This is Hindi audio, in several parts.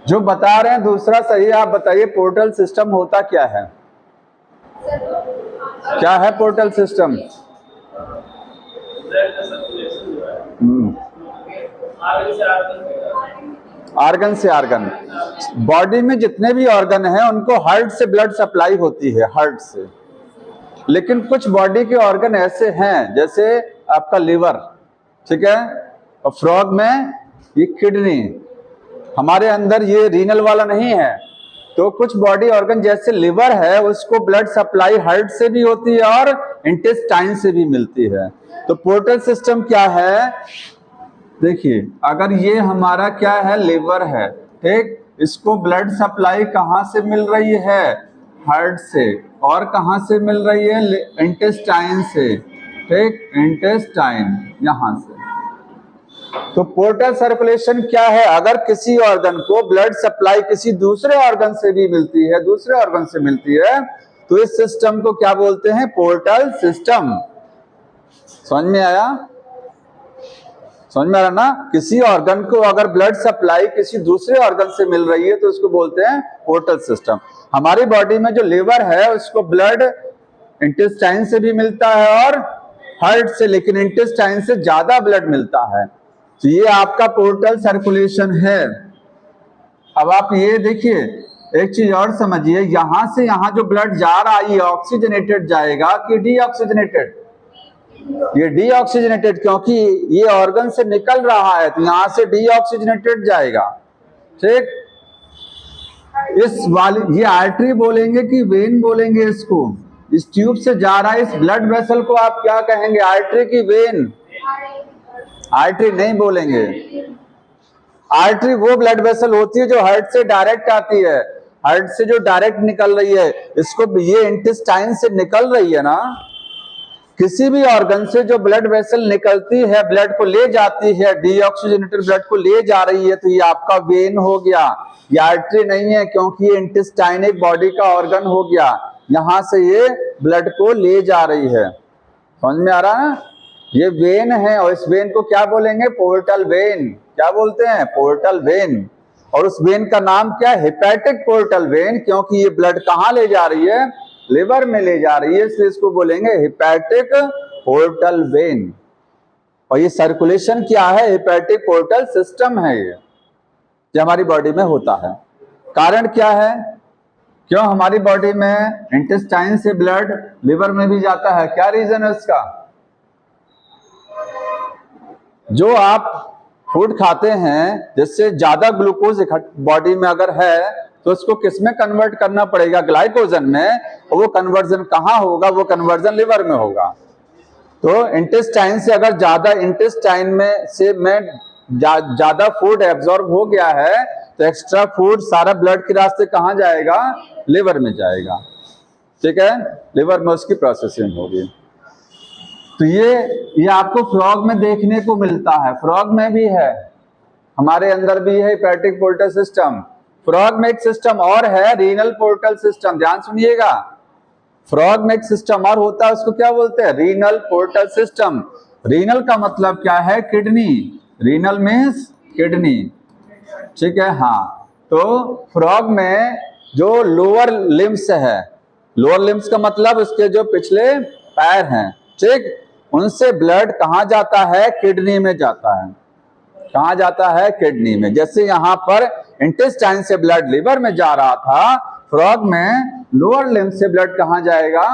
जो बता रहे हैं दूसरा सही, आप बताइए पोर्टल सिस्टम होता क्या है? क्या है पोर्टल सिस्टम? आर्गन से आर्गन, बॉडी में जितने भी ऑर्गन हैं उनको हार्ट से ब्लड सप्लाई होती है, हार्ट से। लेकिन कुछ बॉडी के ऑर्गन ऐसे हैं, जैसे आपका लिवर, ठीक है, और फ्रॉग में ये किडनी, हमारे अंदर ये रीनल वाला नहीं है। तो कुछ बॉडी ऑर्गन जैसे लिवर है, उसको ब्लड सप्लाई हार्ट से भी होती है और इंटेस्टाइन से भी मिलती है। तो पोर्टल सिस्टम क्या है? देखिए, अगर ये हमारा क्या है, लिवर है, ठीक, इसको ब्लड सप्लाई कहाँ से मिल रही है? हार्ट से। और कहाँ से मिल रही है? इंटेस्टाइन से, ठीक, इंटेस्टाइन, यहां से। तो पोर्टल सर्कुलेशन क्या है? अगर किसी ऑर्गन को ब्लड सप्लाई किसी दूसरे ऑर्गन से भी मिलती है, दूसरे ऑर्गन से मिलती है, तो इस सिस्टम को क्या बोलते हैं? Portal system. समझ में आया? समझ में आ रहा ना? किसी ऑर्गन को अगर ब्लड सप्लाई किसी दूसरे ऑर्गन से मिल रही है तो उसको बोलते हैं पोर्टल सिस्टम। हमारी बॉडी में जो लिवर है उसको ब्लड इंटेस्टाइन से भी मिलता है और हार्ट से, लेकिन इंटेस्टाइन से ज्यादा ब्लड मिलता है। तो ये आपका पोर्टल सर्कुलेशन है। अब आप ये देखिए, एक चीज और समझिए, यहां से यहां जो ब्लड जा रहा है ये ऑक्सीजनेटेड जाएगा कि डीऑक्सीजनेटेड? ये डीऑक्सीजनेटेड, क्योंकि ये ऑर्गन से निकल रहा है तो यहां से डीऑक्सीजनेटेड जाएगा, ठीक। इस वाली, ये आर्टरी बोलेंगे कि वेन बोलेंगे इसको? इस ट्यूब से जा रहा है इस ब्लड वेसल को आप क्या कहेंगे, आर्टरी की वेन? आर्टरी नहीं बोलेंगे। आर्टरी वो ब्लड वेसल होती है जो हार्ट से डायरेक्ट आती है, हार्ट से जो डायरेक्ट निकल रही है। इसको, ये इंटेस्टाइन से निकल रही है ना, किसी भी ऑर्गन से जो ब्लड वेसल निकलती है, ब्लड को ले जाती है, डीऑक्सीजनेटेड ब्लड को ले जा रही है, तो ये आपका वेन हो गया। ये आर्टरी नहीं है, क्योंकि ये इंटेस्टाइन एक बॉडी का ऑर्गन हो गया, यहां से ये ब्लड को ले जा रही है। समझ में आ रहा है? ये वेन है, और इस वेन को क्या बोलेंगे? Portal vein. क्या बोलते हैं? Portal vein. और उस वेन का नाम क्या है? हेपेटिक पोर्टल वेन, क्योंकि ये ब्लड कहाँ ले जा रही है? लिवर में ले जा रही है, इसलिए इसको बोलेंगे हेपेटिक पोर्टल वेन। और ये सर्कुलेशन क्या है? हेपेटिक पोर्टल सिस्टम है ये, जो हमारी बॉडी में होता है। कारण क्या है? क्यों हमारी बॉडी में इंटेस्टाइन से ब्लड लिवर में भी जाता है? क्या रीजन है उसका? जो आप फूड खाते हैं जिससे ज्यादा ग्लूकोज बॉडी में अगर है तो उसको किस में कन्वर्ट करना पड़ेगा? ग्लाइकोजन में। और वो कन्वर्जन कहाँ होगा? वो कन्वर्जन लिवर में होगा। तो इंटेस्टाइन से अगर ज्यादा, इंटेस्टाइन में से ज्यादा फूड एब्जॉर्ब हो गया है तो एक्स्ट्रा फूड सारा ब्लड के रास्ते कहाँ जाएगा? लिवर में जाएगा, ठीक है। लिवर में उसकी प्रोसेसिंग होगी। तो ये आपको फ्रॉग में देखने को मिलता है, फ्रॉग में भी है, हमारे अंदर भी है हेपेटिक पोर्टल सिस्टम। फ्रॉग में एक सिस्टम और है, रीनल पोर्टल सिस्टम। ध्यान सुनिएगा, फ्रॉग में एक सिस्टम और होता है, उसको क्या बोलते हैं? Renal portal system. रीनल का मतलब क्या है? किडनी। रीनल मीन्स किडनी, ठीक है। हाँ, तो फ्रॉग में जो लोअर लिम्स है, लोअर लिम्स का मतलब उसके जो पिछले पैर हैं, ठीक, उनसे ब्लड कहाँ जाता है? किडनी में जाता है। कहाँ जाता है? किडनी में। जैसे यहाँ पर इंटेस्टाइन से ब्लड लिवर में जा रहा था, फ्रॉग में लोअर लिम्ब से ब्लड कहाँ जाएगा?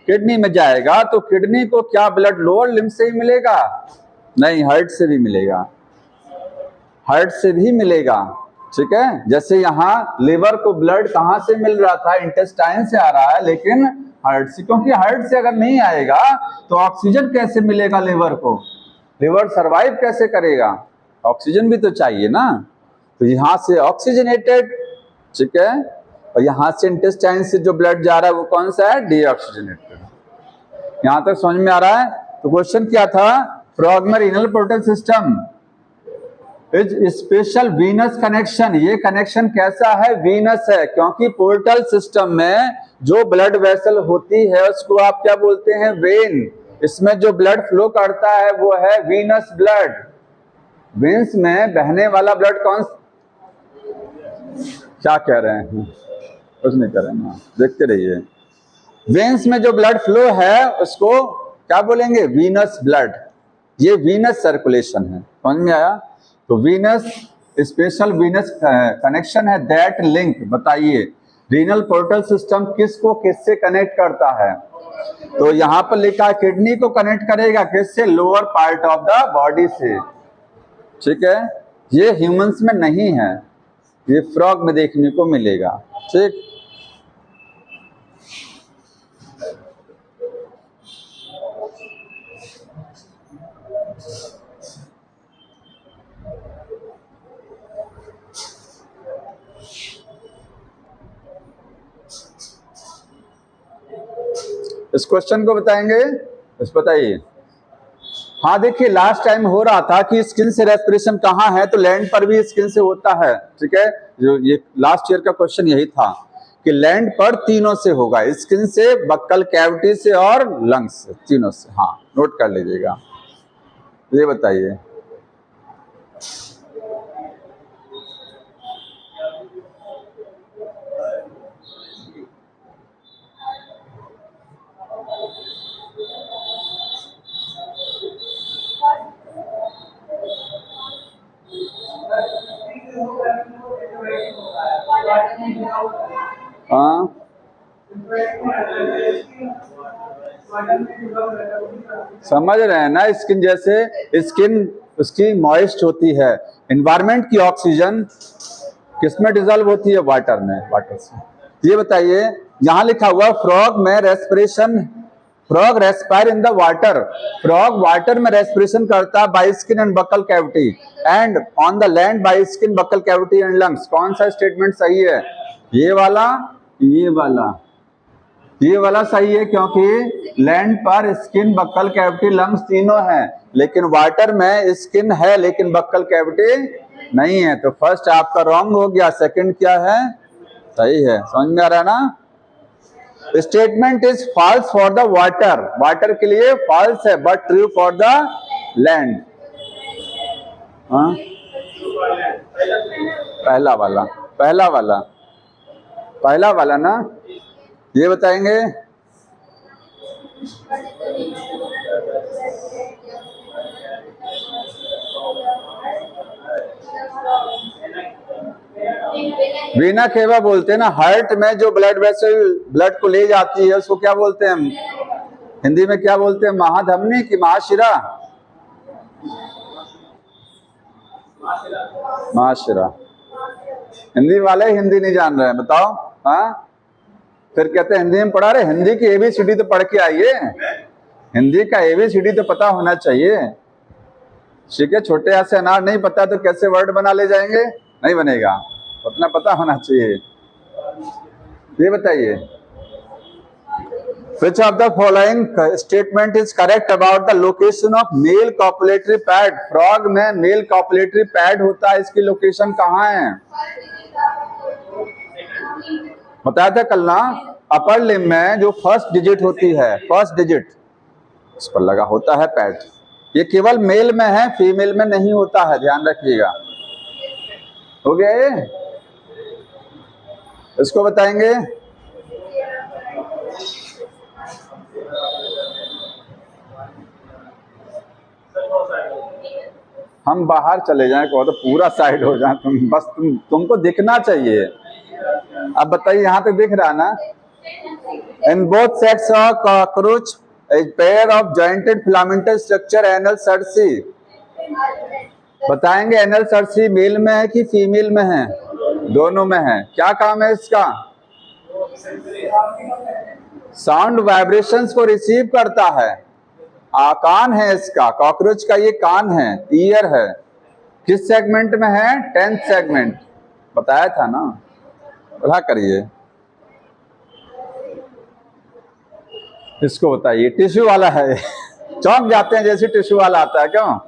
किडनी में जाएगा। तो किडनी को क्या ब्लड लोअर लिम्ब से ही मिलेगा? नहीं, हार्ट से भी मिलेगा, हार्ट से भी मिलेगा, ठीक है। जैसे यहाँ लिवर को ब्लड कहाँ से मिल रहा था? इंटेस्टाइन से आ रहा है, लेकिन हार्ट से, क्योंकि हार्ट से अगर नहीं आएगा तो ऑक्सीजन कैसे मिलेगा लिवर को? लिवर सरवाइव कैसे करेगा? ऑक्सीजन भी तो चाहिए ना। तो यहाँ से ऑक्सीजनेटेड, ठीक है, और यहाँ से इंटेस्टाइन से जो ब्लड जा रहा है वो कौन सा है? डीऑक्सीजनेटेड। यहाँ तक समझ में आ रहा है? तो क्वेश्चन क्या था? फ्रॉग में renal portal system is special Venus connection. ये कनेक्शन कैसा है? वीनस है, क्योंकि पोर्टल सिस्टम में जो ब्लड वेसल होती है उसको आप क्या बोलते हैं? वेन। इसमें जो ब्लड फ्लो करता है वो है वीनस ब्लड, वेन्स में बहने वाला ब्लड कौन, क्या कह रहे हैं, कुछ नहीं कर रहे हैं, देखते रहिए। वेन्स में जो ब्लड फ्लो है उसको क्या बोलेंगे, वीनस ब्लड। ये वीनस सर्कुलेशन है, समझ में आया। तो वीनस स्पेशल वीनस कनेक्शन है, दैट लिंक, बताइए रीनल पोर्टल सिस्टम किसको किससे कनेक्ट करता है। तो यहाँ पर लिखा है किडनी को कनेक्ट करेगा किससे, lower part of the body से, ठीक है। ये ह्यूमंस में नहीं है, ये फ्रॉग में देखने को मिलेगा, ठीक। इस क्वेश्चन को बताएंगे, इस बताइए। हाँ देखिए, लास्ट टाइम हो रहा था कि स्किन से रेस्पिरेशन कहाँ है, तो लैंड पर भी स्किन से होता है, ठीक है। जो ये लास्ट ईयर का क्वेश्चन यही था कि लैंड पर तीनों से होगा, स्किन से, बक्कल कैविटी से और लंग्स से, तीनों से। हाँ नोट कर लीजिएगा। ये बताइए, हाँ समझ रहे हैं ना। स्किन जैसे स्किन उसकी मॉइस्ट होती है, एनवायरमेंट की ऑक्सीजन किसमें डिजॉल्व होती है, वाटर में, वाटर से। ये बताइए, यहाँ लिखा हुआ फ्रॉग में respiration, frog respire in the water, frog water में रेस्पिरेशन करता है by skin and buccal cavity, and on the land by skin, buccal cavity and lungs. कौन सा स्टेटमेंट सही है, ये वाला, ये वाला, ये वाला सही है, क्योंकि लैंड पर स्किन, बक्कल कैविटी, लंग्स तीनों हैं, लेकिन वाटर में स्किन है लेकिन बक्कल कैविटी नहीं है। तो फर्स्ट आपका रॉन्ग हो गया, सेकंड क्या है, सही है। समझ में आ रहा है ना। Statement is false for the water, water के लिए फॉल्स है, but true for the land. पहला वाला, पहला वाला, पहला वाला ना, ये बताएंगे। वीना केवा बोलते हैं ना, हार्ट में जो ब्लड वेसल ब्लड को ले जाती है उसको क्या बोलते हैं, हिंदी में क्या बोलते हैं, महाधमनी की महाशिरा, महाशिरा। हिंदी वाले हिंदी नहीं जान रहे हैं, बताओ। हाँ फिर कहते हैं हिंदी में पढ़ा रहे, हिंदी की एबीसीडी तो पढ़ के आइए, हिंदी का एबीसीडी तो पता होना चाहिए, ठीक है। छोटे हाथ से अनार नहीं पता तो कैसे वर्ड बना ले जाएंगे, नहीं बनेगा, उतना पता होना चाहिए। ये बताइए, which of the following statement is correct about the location of male copulatory pad? Frog में मेल कॉपुलेटरी पैड होता है, इसकी लोकेशन कहाँ है, बताया था कल ना। अपर लिम्ब में जो फर्स्ट डिजिट होती है, फर्स्ट डिजिट, इस पर लगा होता है पैड। ये केवल मेल में है, फीमेल में नहीं होता है, ध्यान रखिएगा। हो गया ये, इसको बताएंगे। हम बाहर चले जाएं, कहो तो पूरा साइड हो जाए, तुम बस तुमको दिखना चाहिए। अब बताइए, यहाँ पे दिख रहा ना, in both sex of cockroach pair of jointed filamental structure anal cerci, बताएंगे एनल सर्सी मेल में है कि फीमेल में है, दोनों में है। क्या काम है इसका, साउंड वाइब्रेशंस को रिसीव करता है, कान है इसका, कॉकरोच का ये कान है, ईयर है। किस सेगमेंट में है, 10th सेगमेंट, बताया था ना, पढ़ा करिए। इसको बताइए, टिश्यू वाला है चौंक जाते हैं जैसे टिश्यू वाला आता है, क्यों।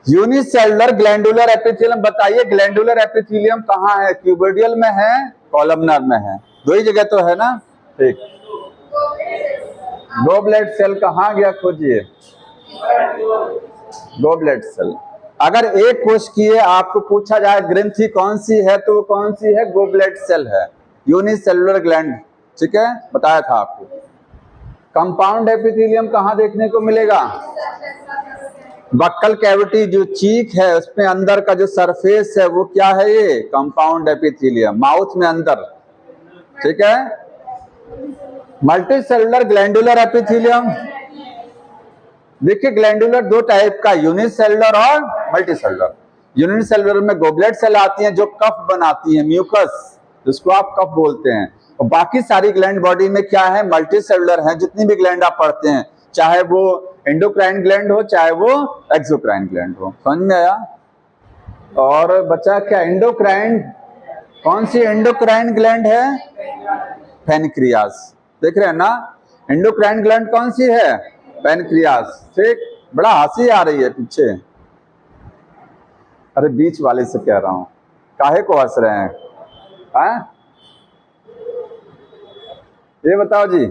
यूनिसेलुलर ग्लैंडुलर एपिथेलियम, बताइए ग्लैंडुलर एपिथेलियम कहाँ है, क्यूबोइडल में है, कॉलमनर में है, दो ही जगह तो है ना, ठीक। दो ब्लड सेल कहाँ गया, खोजिए। Goblet cell. अगर एक कोश की आपको पूछा जाए ग्रंथि कौन सी है तो वो कौन सी है? गोबलेट सेल है, यूनिसेलुलर ग्लैंड। ठीक है, बताया था आपको। कंपाउंड एपिथेलियम कहाँ देखने को मिलेगा? बक्कल कैविटी, जो चीक है उसमें अंदर का जो सरफेस है वो क्या है? ये कंपाउंड एपिथेलियम, माउथ में अंदर। ठीक है। मल्टीसेलुलर ग्लैंडुलर एपिथेलियम, देखिए ग्लैंडुलर दो टाइप का, यूनिसेलुलर और मल्टीसेलुलर। यूनिसेलुलर में गोबलेट सेल आती हैं जो कफ बनाती हैं, म्यूकस, जिसको आप कफ बोलते हैं। और बाकी सारी ग्लैंड बॉडी में क्या है? मल्टीसेलुलर है। जितनी भी ग्लैंड आप पढ़ते हैं, चाहे वो एंडोक्राइन ग्लैंड हो चाहे वो एक्सोक्राइन ग्लैंड हो। समझ में आया? और बचा क्या? एंडोक्राइन, कौन सी एंडोक्राइन ग्लैंड है? पैनक्रियास। देख रहे हैं ना, एंडोक्राइन ग्लैंड कौन सी है? पैनक्रियास। ठीक, बड़ा हंसी आ रही है पीछे। अरे बीच वाले से कह रहा हूं, काहे को हंस रहे हैं? हाँ? ये बताओ जी।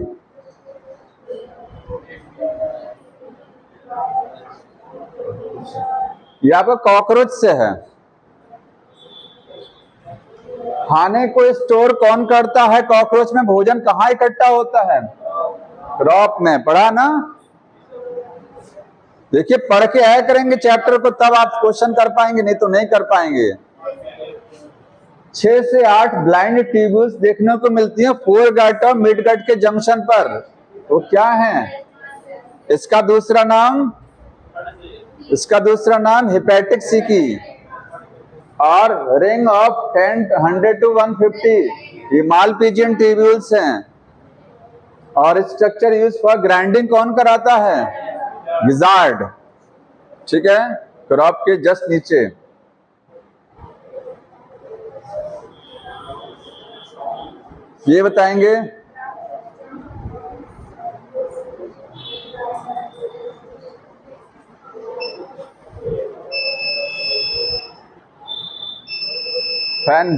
ये आपका कॉकरोच से है। खाने को स्टोर कौन करता है? कॉकरोच में भोजन कहाँ इकट्ठा होता है? क्रॉप में। पढ़ा ना? देखिए पढ़ के आया करेंगे चैप्टर को, तब आप क्वेश्चन कर पाएंगे, नहीं तो नहीं कर पाएंगे। 6 से 8 ब्लाइंड ट्यूब्यूल्स देखने को मिलती हैं फोर गट और मिड गट के जंक्शन पर। वो क्या है? इसका दूसरा नाम हेपेटिक सीकी और रिंग ऑफ 100 to 150, ये मालपीजियन ट्यूब्यूल्स हैं। और स्ट्रक्चर यूज फॉर ग्राइंडिंग कौन कराता है? गिजार्ड। ठीक है, क्रॉप के जस्ट नीचे। ये बताएंगे। फैन,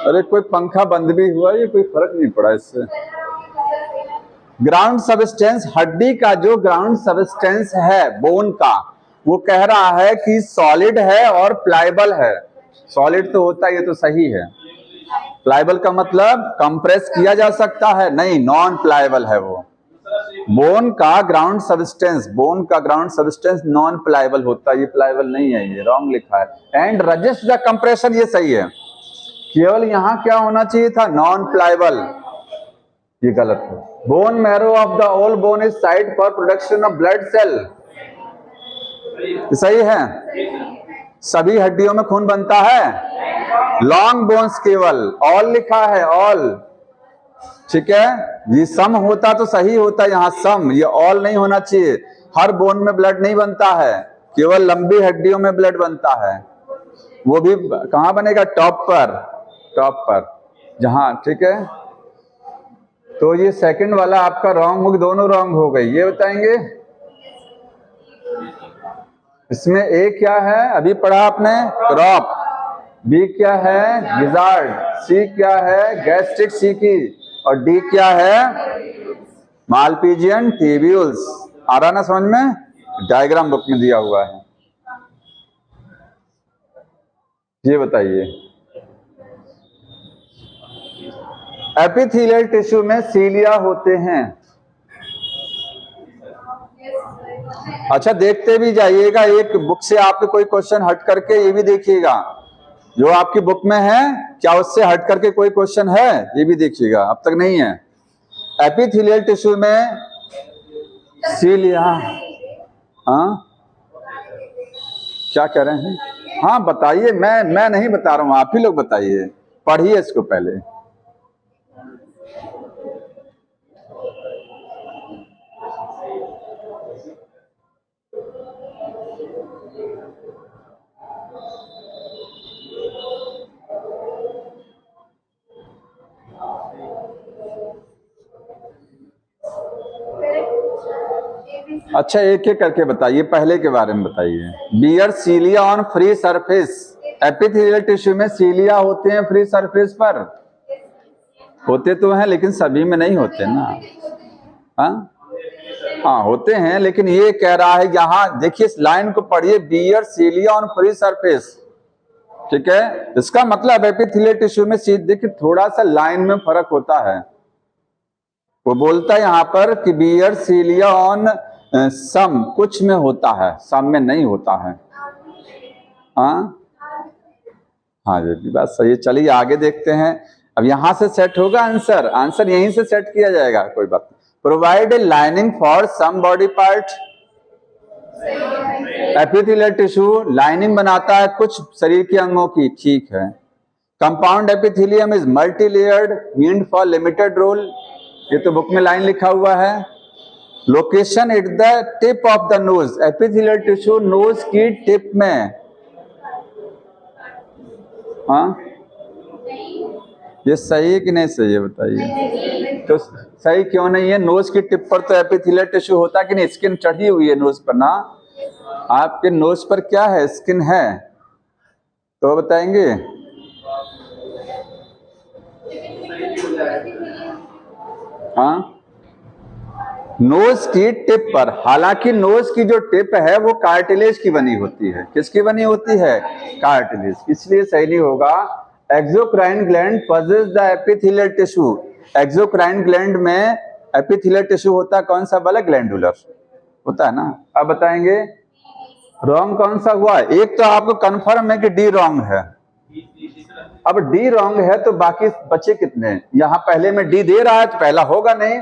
अरे कोई पंखा बंद भी हुआ, ये कोई फर्क नहीं पड़ा इससे। ग्राउंड सबस्टेंस, हड्डी का जो ग्राउंड सबस्टेंस है बोन का, वो कह रहा है कि सॉलिड है और प्लाइबल है। सॉलिड तो होता है, ये तो सही है। प्लाइबल का मतलब कंप्रेस किया जा सकता है, नहीं, नॉन प्लाइबल है वो। बोन का ग्राउंड सब्सटेंस नॉन प्लाइबल होता है, ये प्लाइबल नहीं है, ये रॉन्ग लिखा है। एंड रजिस्ट द कंप्रेशन, ये सही है। केवल यहां क्या होना चाहिए था? नॉन प्लाइबल, ये गलत है। Bone marrow of the all bone is site for production of blood cell, सही है। सभी हड्डियों में खून बनता है, लॉन्ग बोन्स केवल, ऑल लिखा है, ऑल। ठीक है, ये सम होता तो सही होता, यहाँ सम, ये ऑल नहीं होना चाहिए। हर बोन में ब्लड नहीं बनता है, केवल लंबी हड्डियों में ब्लड बनता है। वो भी कहां बनेगा? टॉप पर जहां। ठीक है, तो ये सेकंड वाला आपका रॉन्ग हो, दोनों रॉन्ग हो गई। ये बताएंगे इसमें ए क्या है? अभी पढ़ा आपने, क्रॉप। बी क्या है? गिजार्ड। सी क्या है? गैस्ट्रिक सीकी। और डी क्या है? Malpighian tubules. आ रहा ना समझ में? डायग्राम बुक में दिया हुआ है। ये बताइए, एपिथेलियल टिश्यू में सीलिया होते हैं। अच्छा, देखते भी जाइएगा, एक बुक से आपके कोई क्वेश्चन हट करके ये भी देखिएगा, जो आपकी बुक में है क्या उससे हट करके कोई क्वेश्चन है, ये भी देखिएगा। अब तक नहीं है। एपिथेलियल टिश्यू में सीलिया, हाँ क्या कह रहे हैं? हाँ बताइए, मैं नहीं बता रहा हूं, आप ही लोग बताइए, पढ़िए इसको पहले। अच्छा एक एक करके बताइए, पहले के बारे में बताइए। Bear cilia on free surface, epithelial tissue में सीलिया होते हैं फ्री सरफेस पर, होते तो हैं लेकिन सभी में नहीं होते ना। हाँ हाँ होते हैं, लेकिन ये कह रहा है यहाँ देखिए इस लाइन को पढ़िए, beer cilia on free surface, ठीक है। इसका मतलब एपिथेलियल टिश्यू में देखिए थोड़ा सा लाइन में फर्क होता है। वो बोलता है यहाँ पर कि बियर सीलिया ऑन सम, कुछ में होता है, सम में नहीं होता है। हाँ हाँ ये भी बात सही है। चलिए आगे देखते हैं। अब यहां से सेट होगा आंसर, आंसर यहीं से सेट किया जाएगा, कोई बात नहीं। Provide a lining for some body part, epithelial tissue lining बनाता है कुछ शरीर के अंगों की, ठीक है। Compound epithelium is multi layered meant for limited role, ये तो बुक में लाइन लिखा हुआ है। Location at the tip of the nose, epithelial tissue nose की टिप में। हाँ ये सही है कि नहीं सही है बताइए। तो सही क्यों नहीं है? नोज की टिप पर तो एपिथेलियल टिश्यू होता कि नहीं, स्किन चढ़ी हुई है नोज पर ना। आपके नोज पर क्या है? स्किन है, तो बताएंगे। हाँ नोज की टिप पर, हालांकि नोज की जो टिप है वो कार्टिलेज की बनी होती है। किसकी बनी होती है? कार्टिलेज, इसलिए सही नहीं होगा। Exocrine gland possess the epithelial tissue, exocrine gland में एपिथेलियल टिश्यू होता है कौन सा वाला? ग्लैंडुलर होता है ना। अब बताएंगे रॉन्ग कौन सा हुआ? एक तो आपको कंफर्म है कि डी रॉन्ग है। अब डी रॉन्ग है तो बाकी बचे कितने? यहां पहले में डी दे रहा है तो पहला होगा नहीं,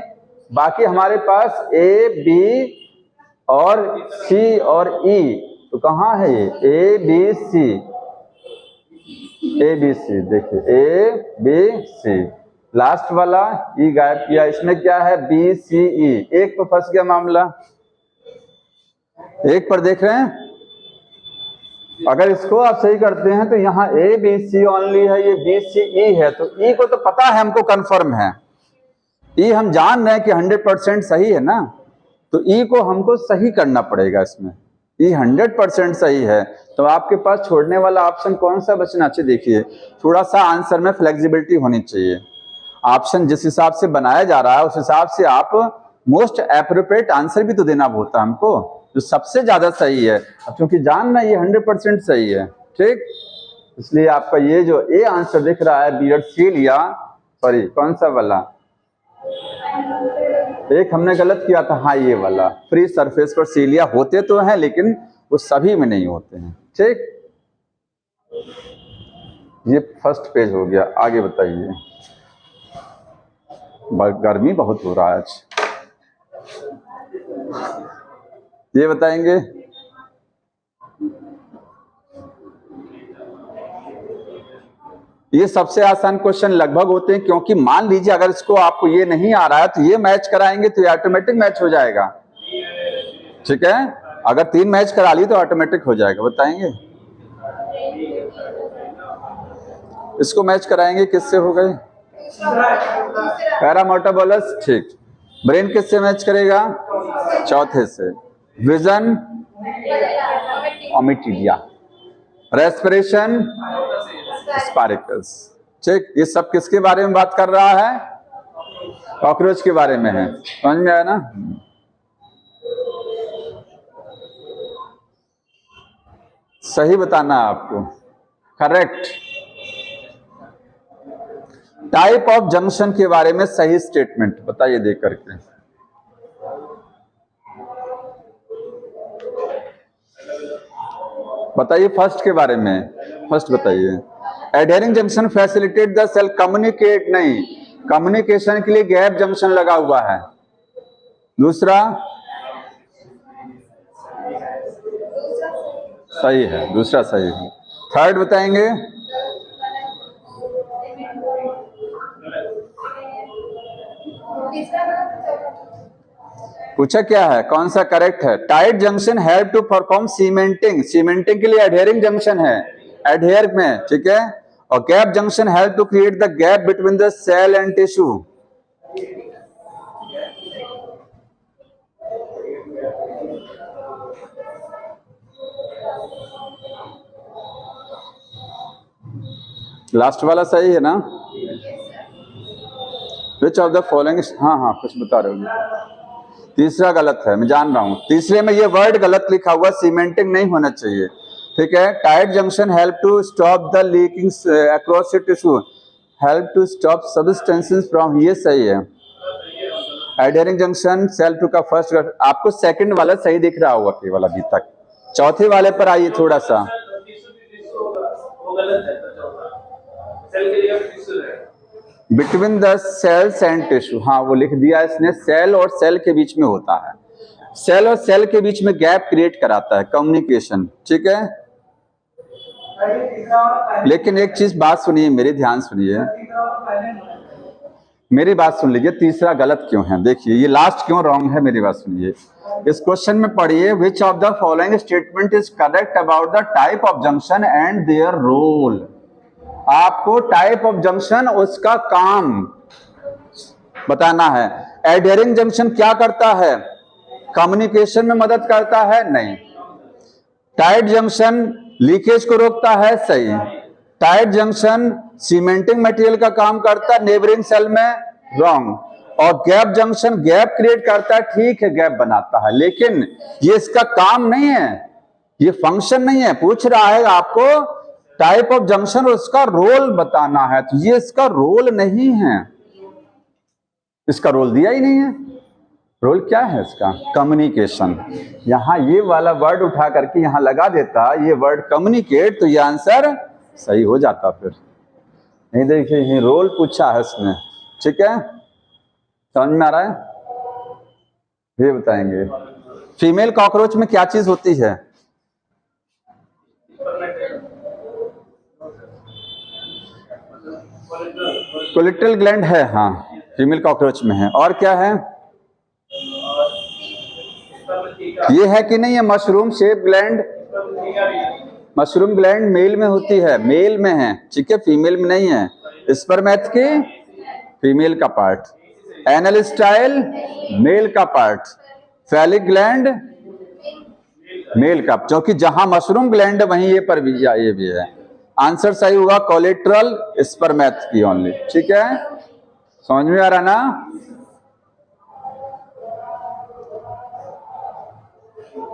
बाकी हमारे पास ए बी और सी और ई, तो कहां है ये? A B C, A B C, देखिए ए बी सी, लास्ट वाला ई गायब किया, इसमें क्या है? बी सी ई। एक तो फंस गया मामला, एक पर देख रहे हैं। अगर इसको आप सही करते हैं तो यहाँ ए बी सी ओनली है, ये बी सी ई है, तो ई को तो पता है हमको, कंफर्म है। ई हम जान रहे हैं कि 100% सही है ना, तो ई को हमको सही करना पड़ेगा। इसमें ई 100% सही है, तो आपके पास छोड़ने वाला ऑप्शन कौन सा बचना चाहिए? देखिए थोड़ा सा आंसर में फ्लेक्सिबिलिटी होनी चाहिए। ऑप्शन जिस हिसाब से बनाया जा रहा है उस हिसाब से आप मोस्ट एप्रोप्रिएट आंसर भी तो देना होता है हमको, जो सबसे ज्यादा सही है। अब क्योंकि जानना ये 100% सही है, ठीक, इसलिए आपका ये जो ए आंसर दिख रहा है बियर्ड सीलिया, सॉरी कौन सा वाला, एक हमने गलत किया था, हाँ ये वाला। फ्री सरफेस पर सीलिया होते तो हैं लेकिन वो सभी में नहीं होते हैं, ठीक। ये फर्स्ट पेज हो गया। आगे बताइए। गर्मी बहुत हो रहा है आज। ये बताएंगे ये सबसे आसान क्वेश्चन लगभग होते हैं, क्योंकि मान लीजिए अगर इसको आपको ये नहीं आ रहा है तो ये मैच कराएंगे तो ये ऑटोमेटिक मैच हो जाएगा, ठीक है। अगर 3 मैच करा ली तो ऑटोमेटिक हो जाएगा। बताएंगे इसको मैच कराएंगे किससे हो गए? पैरामोटाबोलस, ठीक। ब्रेन किससे मैच करेगा? चौथे से। विजन ओमिटिडिया, रेस्पिरेशन स्पारिकस, ठीक। ये सब किसके बारे में बात कर रहा है? कॉकरोच के बारे में है। समझ में आया ना? सही बताना है आपको, करेक्ट। टाइप ऑफ जंक्शन के बारे में सही स्टेटमेंट बताइए देख करके। बताइए फर्स्ट के बारे में, फर्स्ट बताइए। Adhering junction facilitate the cell communicate, नहीं, कम्युनिकेशन के लिए गैप जंक्शन लगा हुआ है। दूसरा सही है, दूसरा सही है। थर्ड बताएंगे। पूछा क्या है, कौन सा करेक्ट है? Tight junction help to perform cementing, cementing के लिए एडहेरिंग जंक्शन है, एडहेर में, ठीक है। और gap junction help to create the gap between the cell and tissue. Last वाला सही है ना? विच ऑफ द फॉलोइंग, हाँ हाँ कुछ बता रहे हो। तीसरा गलत है, मैं जान रहा हूं। तीसरे में ये वर्ड गलत लिखा हुआ, सीमेंटिंग नहीं होना चाहिए, ठीक है। Tight junction help to stop the leaking across tissue, help to stop substances from, ये सही है। एडहेरिंग जंक्शन सेल टू का फर्स्ट, आपको सेकंड वाला सही दिख रहा होगा केवल अभी तक। चौथे वाले पर आइए थोड़ा सा। Between the cells and tissue, हाँ वो लिख दिया इसने, सेल और सेल के बीच में होता है, सेल और सेल के बीच में गैप क्रिएट कराता है, कम्युनिकेशन, ठीक है। लेकिन एक चीज बात सुनिए मेरी, ध्यान सुनिए, मेरी बात सुन लीजिए, तीसरा गलत क्यों है देखिए, ये लास्ट क्यों रॉन्ग है, मेरी बात सुनिए। इस क्वेश्चन में पढ़िए, which of the following statement is correct about the type of junction and their role. आपको टाइप ऑफ जंक्शन, उसका काम बताना है। एडहेरिंग जंक्शन क्या करता है? कम्युनिकेशन में मदद करता है? नहीं। टाइट जंक्शन लीकेज को रोकता है? सही। टाइट जंक्शन सीमेंटिंग मटेरियल का काम करता है नेबरिंग सेल में? रॉन्ग। और गैप जंक्शन गैप क्रिएट करता है, ठीक है गैप बनाता है, लेकिन ये इसका काम नहीं है, ये फंक्शन नहीं है। पूछ रहा है आपको टाइप ऑफ जंक्शन और उसका रोल बताना है, तो ये इसका रोल नहीं है, इसका रोल दिया ही नहीं है। रोल क्या है इसका? कम्युनिकेशन। यहां ये वाला वर्ड उठा करके यहां लगा देता, ये वर्ड कम्युनिकेट, तो ये आंसर सही हो जाता। फिर नहीं, देखिए ये रोल पूछा है इसने, ठीक है, समझ में आ रहा है? ये बताएंगे फीमेल कॉकरोच में क्या चीज होती है? कोलिटल ग्लैंड है, हाँ फीमेल कॉकरोच में है। और क्या है? ये है कि नहीं है mushroom shape gland? Mushroom gland male में होती है, मेल में है, ठीक है, फीमेल में नहीं है। स्पर्मेथ की फीमेल का पार्ट, एनल स्टाइल मेल का पार्ट, फैलिक ग्लैंड मेल का, क्योंकि जहां मशरूम ग्लैंड वहीं ये पर भी, ये भी है। आंसर सही हुआ कोलेट्रल स्पर्मेथ की ओनली, ठीक है, समझ में आ रहा ना?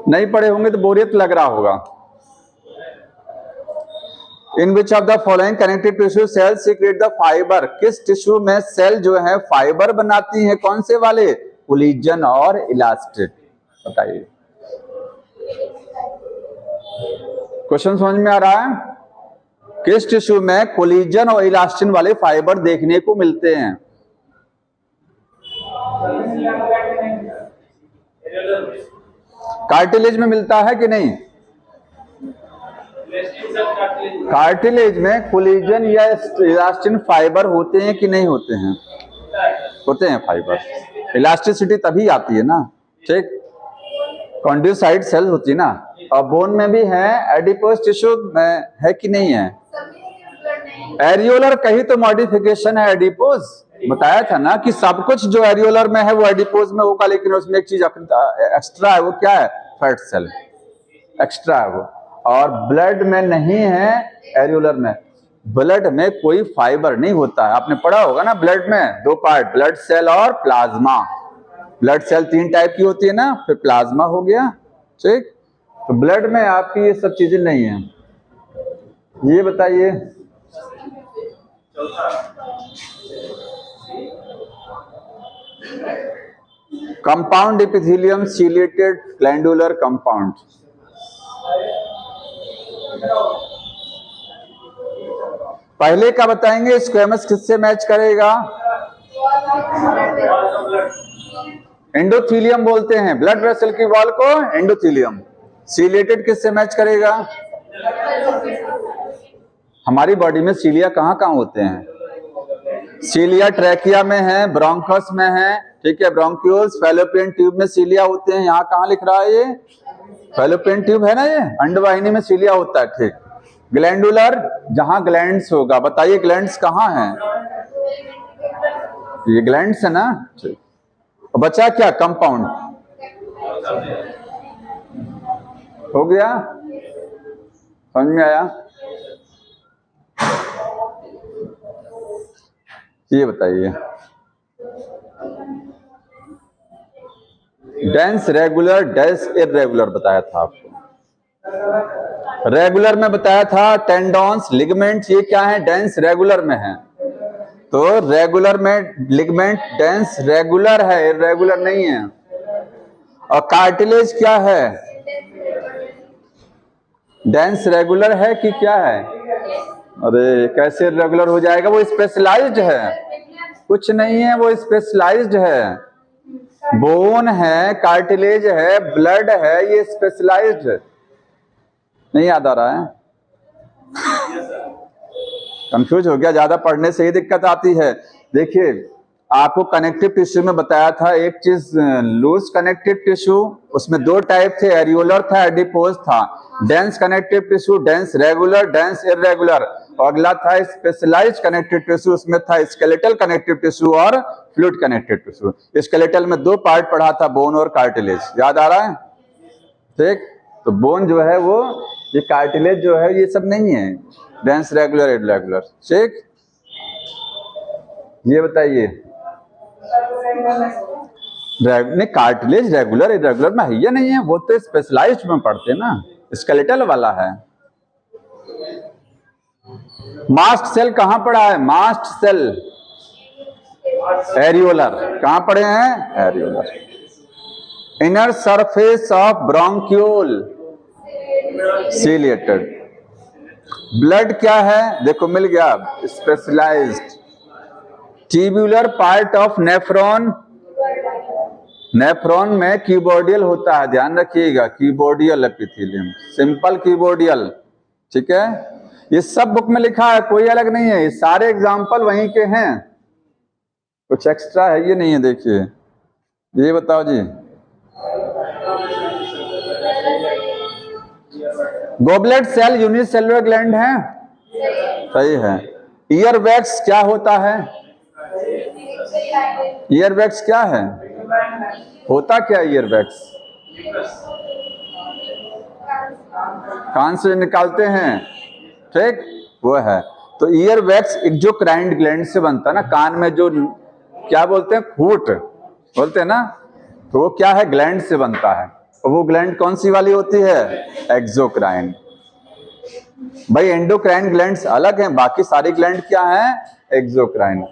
नहीं पढ़े होंगे तो बोरियत लग रहा होगा। In which of the following connective tissue cell secrete the fiber, किस टिश्यू में सेल जो है फाइबर बनाती है? कौन से वाले? कोलिजन और इलास्टिन, बताइए। क्वेश्चन समझ में आ रहा है? किस टिश्यू में कोलिजन और इलास्टिन वाले फाइबर देखने को मिलते हैं? कार्टिलेज में मिलता है कि नहीं? कार्टिलेज में कोलिजन या इलास्टिन फाइबर होते हैं कि नहीं होते हैं? होते हैं फाइबर। इलास्टिसिटी तभी आती है ना, ठीक, कॉन्ड्यूसाइट सेल होती है ना। और बोन में भी है, एडिपोज टिश्यू में है कि नहीं है? एरियोलर कहीं तो मॉडिफिकेशन है, एडिपोज बताया था ना कि सब कुछ जो एरियोलर में है वो एडिपोज में होगा, लेकिन उसमें एक चीज एक्स्ट्रा है, वो क्या है? फैट सेल एक्स्ट्रा है वो। और ब्लड में नहीं है, एरियोलर में, ब्लड में कोई फाइबर नहीं होता है। आपने पढ़ा होगा ना, ब्लड में दो पार्ट, ब्लड सेल और प्लाज्मा। ब्लड सेल 3 टाइप की होती है ना, फिर प्लाज्मा हो गया, ठीक। तो ब्लड में आपकी ये सब चीजें नहीं है। ये बताइए compound epithelium ciliated glandular compound, पहले का बताएंगे। स्क्वेमस किससे मैच करेगा? एंडोथीलियम बोलते हैं, ब्लड वेसल की वॉल को एंडोथीलियम। सीलेटेड किससे मैच करेगा? हमारी बॉडी में सीलिया कहां कहां होते हैं? सीलिया ट्रैकिया में है, ब्रोंकस में है, ठीक है, ब्रोंक्यूल्स, फैलोपियन ट्यूब में सीलिया होते हैं। यहाँ कहां लिख रहा है ये? फैलोपियन ट्यूब है ना, ये अंडवाहिनी में सीलिया होता है, ठीक। ग्लैंडुलर जहां ग्लैंड्स होगा, बताइए ग्लैंड्स कहां हैं? ये ग्लैंड्स है ना, ठीक। बचा क्या? कंपाउंड हो गया, समझ में आया? ये बताइए, डेंस रेगुलर डेंस इरेगुलर बताया था आपको। रेगुलर में बताया था टेंडॉन्स लिगामेंट्स, ये क्या है, डेंस रेगुलर में है। तो रेगुलर में लिगामेंट डेंस रेगुलर है, इरेगुलर नहीं है। और कार्टिलेज क्या है, डेंस रेगुलर है कि क्या है? अरे कैसे रेगुलर हो जाएगा, वो स्पेशलाइज्ड है। कुछ नहीं है, वो स्पेशलाइज्ड है। बोन है, कार्टिलेज है, ब्लड है, ये स्पेशलाइज्ड है। नहीं याद आ रहा है? कंफ्यूज हो गया, ज्यादा पढ़ने से ही दिक्कत आती है। देखिए आपको कनेक्टिव टिश्यू में बताया था एक चीज, लूज कनेक्टिव टिश्यू, उसमें दो टाइप थे, एरियोलर था, एडिपोज था। Dense connective tissue, dense regular, dense irregular. और अगला था स्पेशलाइज्ड कनेक्टिव टिश्यू, उसमें था स्केलेटल कनेक्टिव टिश्यू और फ्लूइड कनेक्टिव टिश्यू। स्केलेटल में दो पार्ट पढ़ा था, बोन और कार्टिलेज, याद आ रहा है? ठीक, तो बोन जो है वो, ये कार्टिलेज जो है ये सब नहीं है, डेंस रेगुलर इरेगुलर। ठीक, ये बताइए, नहीं कार्टिलेज रेगुलर इरेगुलर में है या नहीं है, वो तो स्पेशलाइज्ड में पढ़ते हैं ना, स्केलेटल वाला है। मास्ट सेल कहां पढ़ा है, मास्ट सेल एरियोलर, कहां पढ़े हैं, areolar. Inner surface of bronchiole ciliated. Blood क्या है, देखो मिल गया, specialised. Tubular part of nephron, nephron में क्यूबोडियल होता है, ध्यान रखिएगा, क्यूबोडियल एपिथेलियम, सिंपल क्यूबोडियल। ठीक है, ये सब बुक में लिखा है, कोई अलग नहीं है, ये सारे एग्जाम्पल वहीं के हैं, कुछ एक्स्ट्रा है ये नहीं है। देखिए ये बताओ जी, गोबलेट सेल यूनिसेलुलर ग्लैंड है, सही है। ईयर वैक्स क्या होता है, ईयर वैक्स क्या है, होता क्या ईयर वैक्स, कान से निकालते हैं, ठीक, वो है। तो ईयर वैक्स एक्सोक्राइन ग्लैंड से बनता है ना, कान में जो क्या बोलते हैं, फूट बोलते हैं ना, तो वो क्या है, ग्लैंड से बनता है। और वो ग्लैंड कौन सी वाली होती है, एक्सोक्राइन। भाई एंडोक्राइन ग्लैंड्स अलग हैं, बाकी सारी ग्लैंड क्या है, एक्सोक्राइन।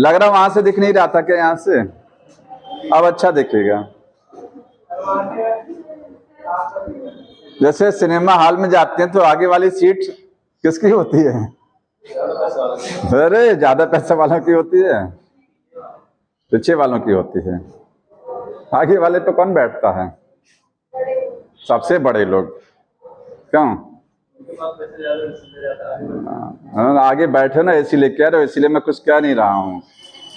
लग रहा वहां से दिख नहीं रहा था क्या, यहां से अब अच्छा दिखेगा। जैसे सिनेमा हॉल में जाते हैं तो आगे वाली सीट किसकी होती है, अरे ज्यादा पैसा वालों की होती है, पीछे वालों की होती है। आगे वाले पे कौन बैठता है, सबसे बड़े लोग। क्यों, आगे बैठे ना, इसीलिए कह रहे हो, इसीलिए मैं कुछ कह नहीं रहा हूं।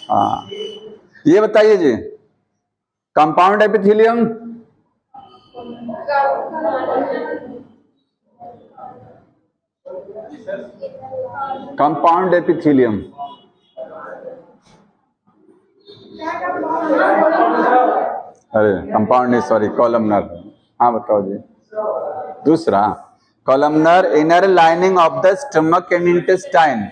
हाँ, ये बताइए जी, कंपाउंड एपिथेलियम, कंपाउंड एपिथेलियम, अरे कंपाउंड नहीं, सॉरी, कॉलमनर। हाँ बताओ जी, दूसरा columnar, inner lining of the stomach and intestine.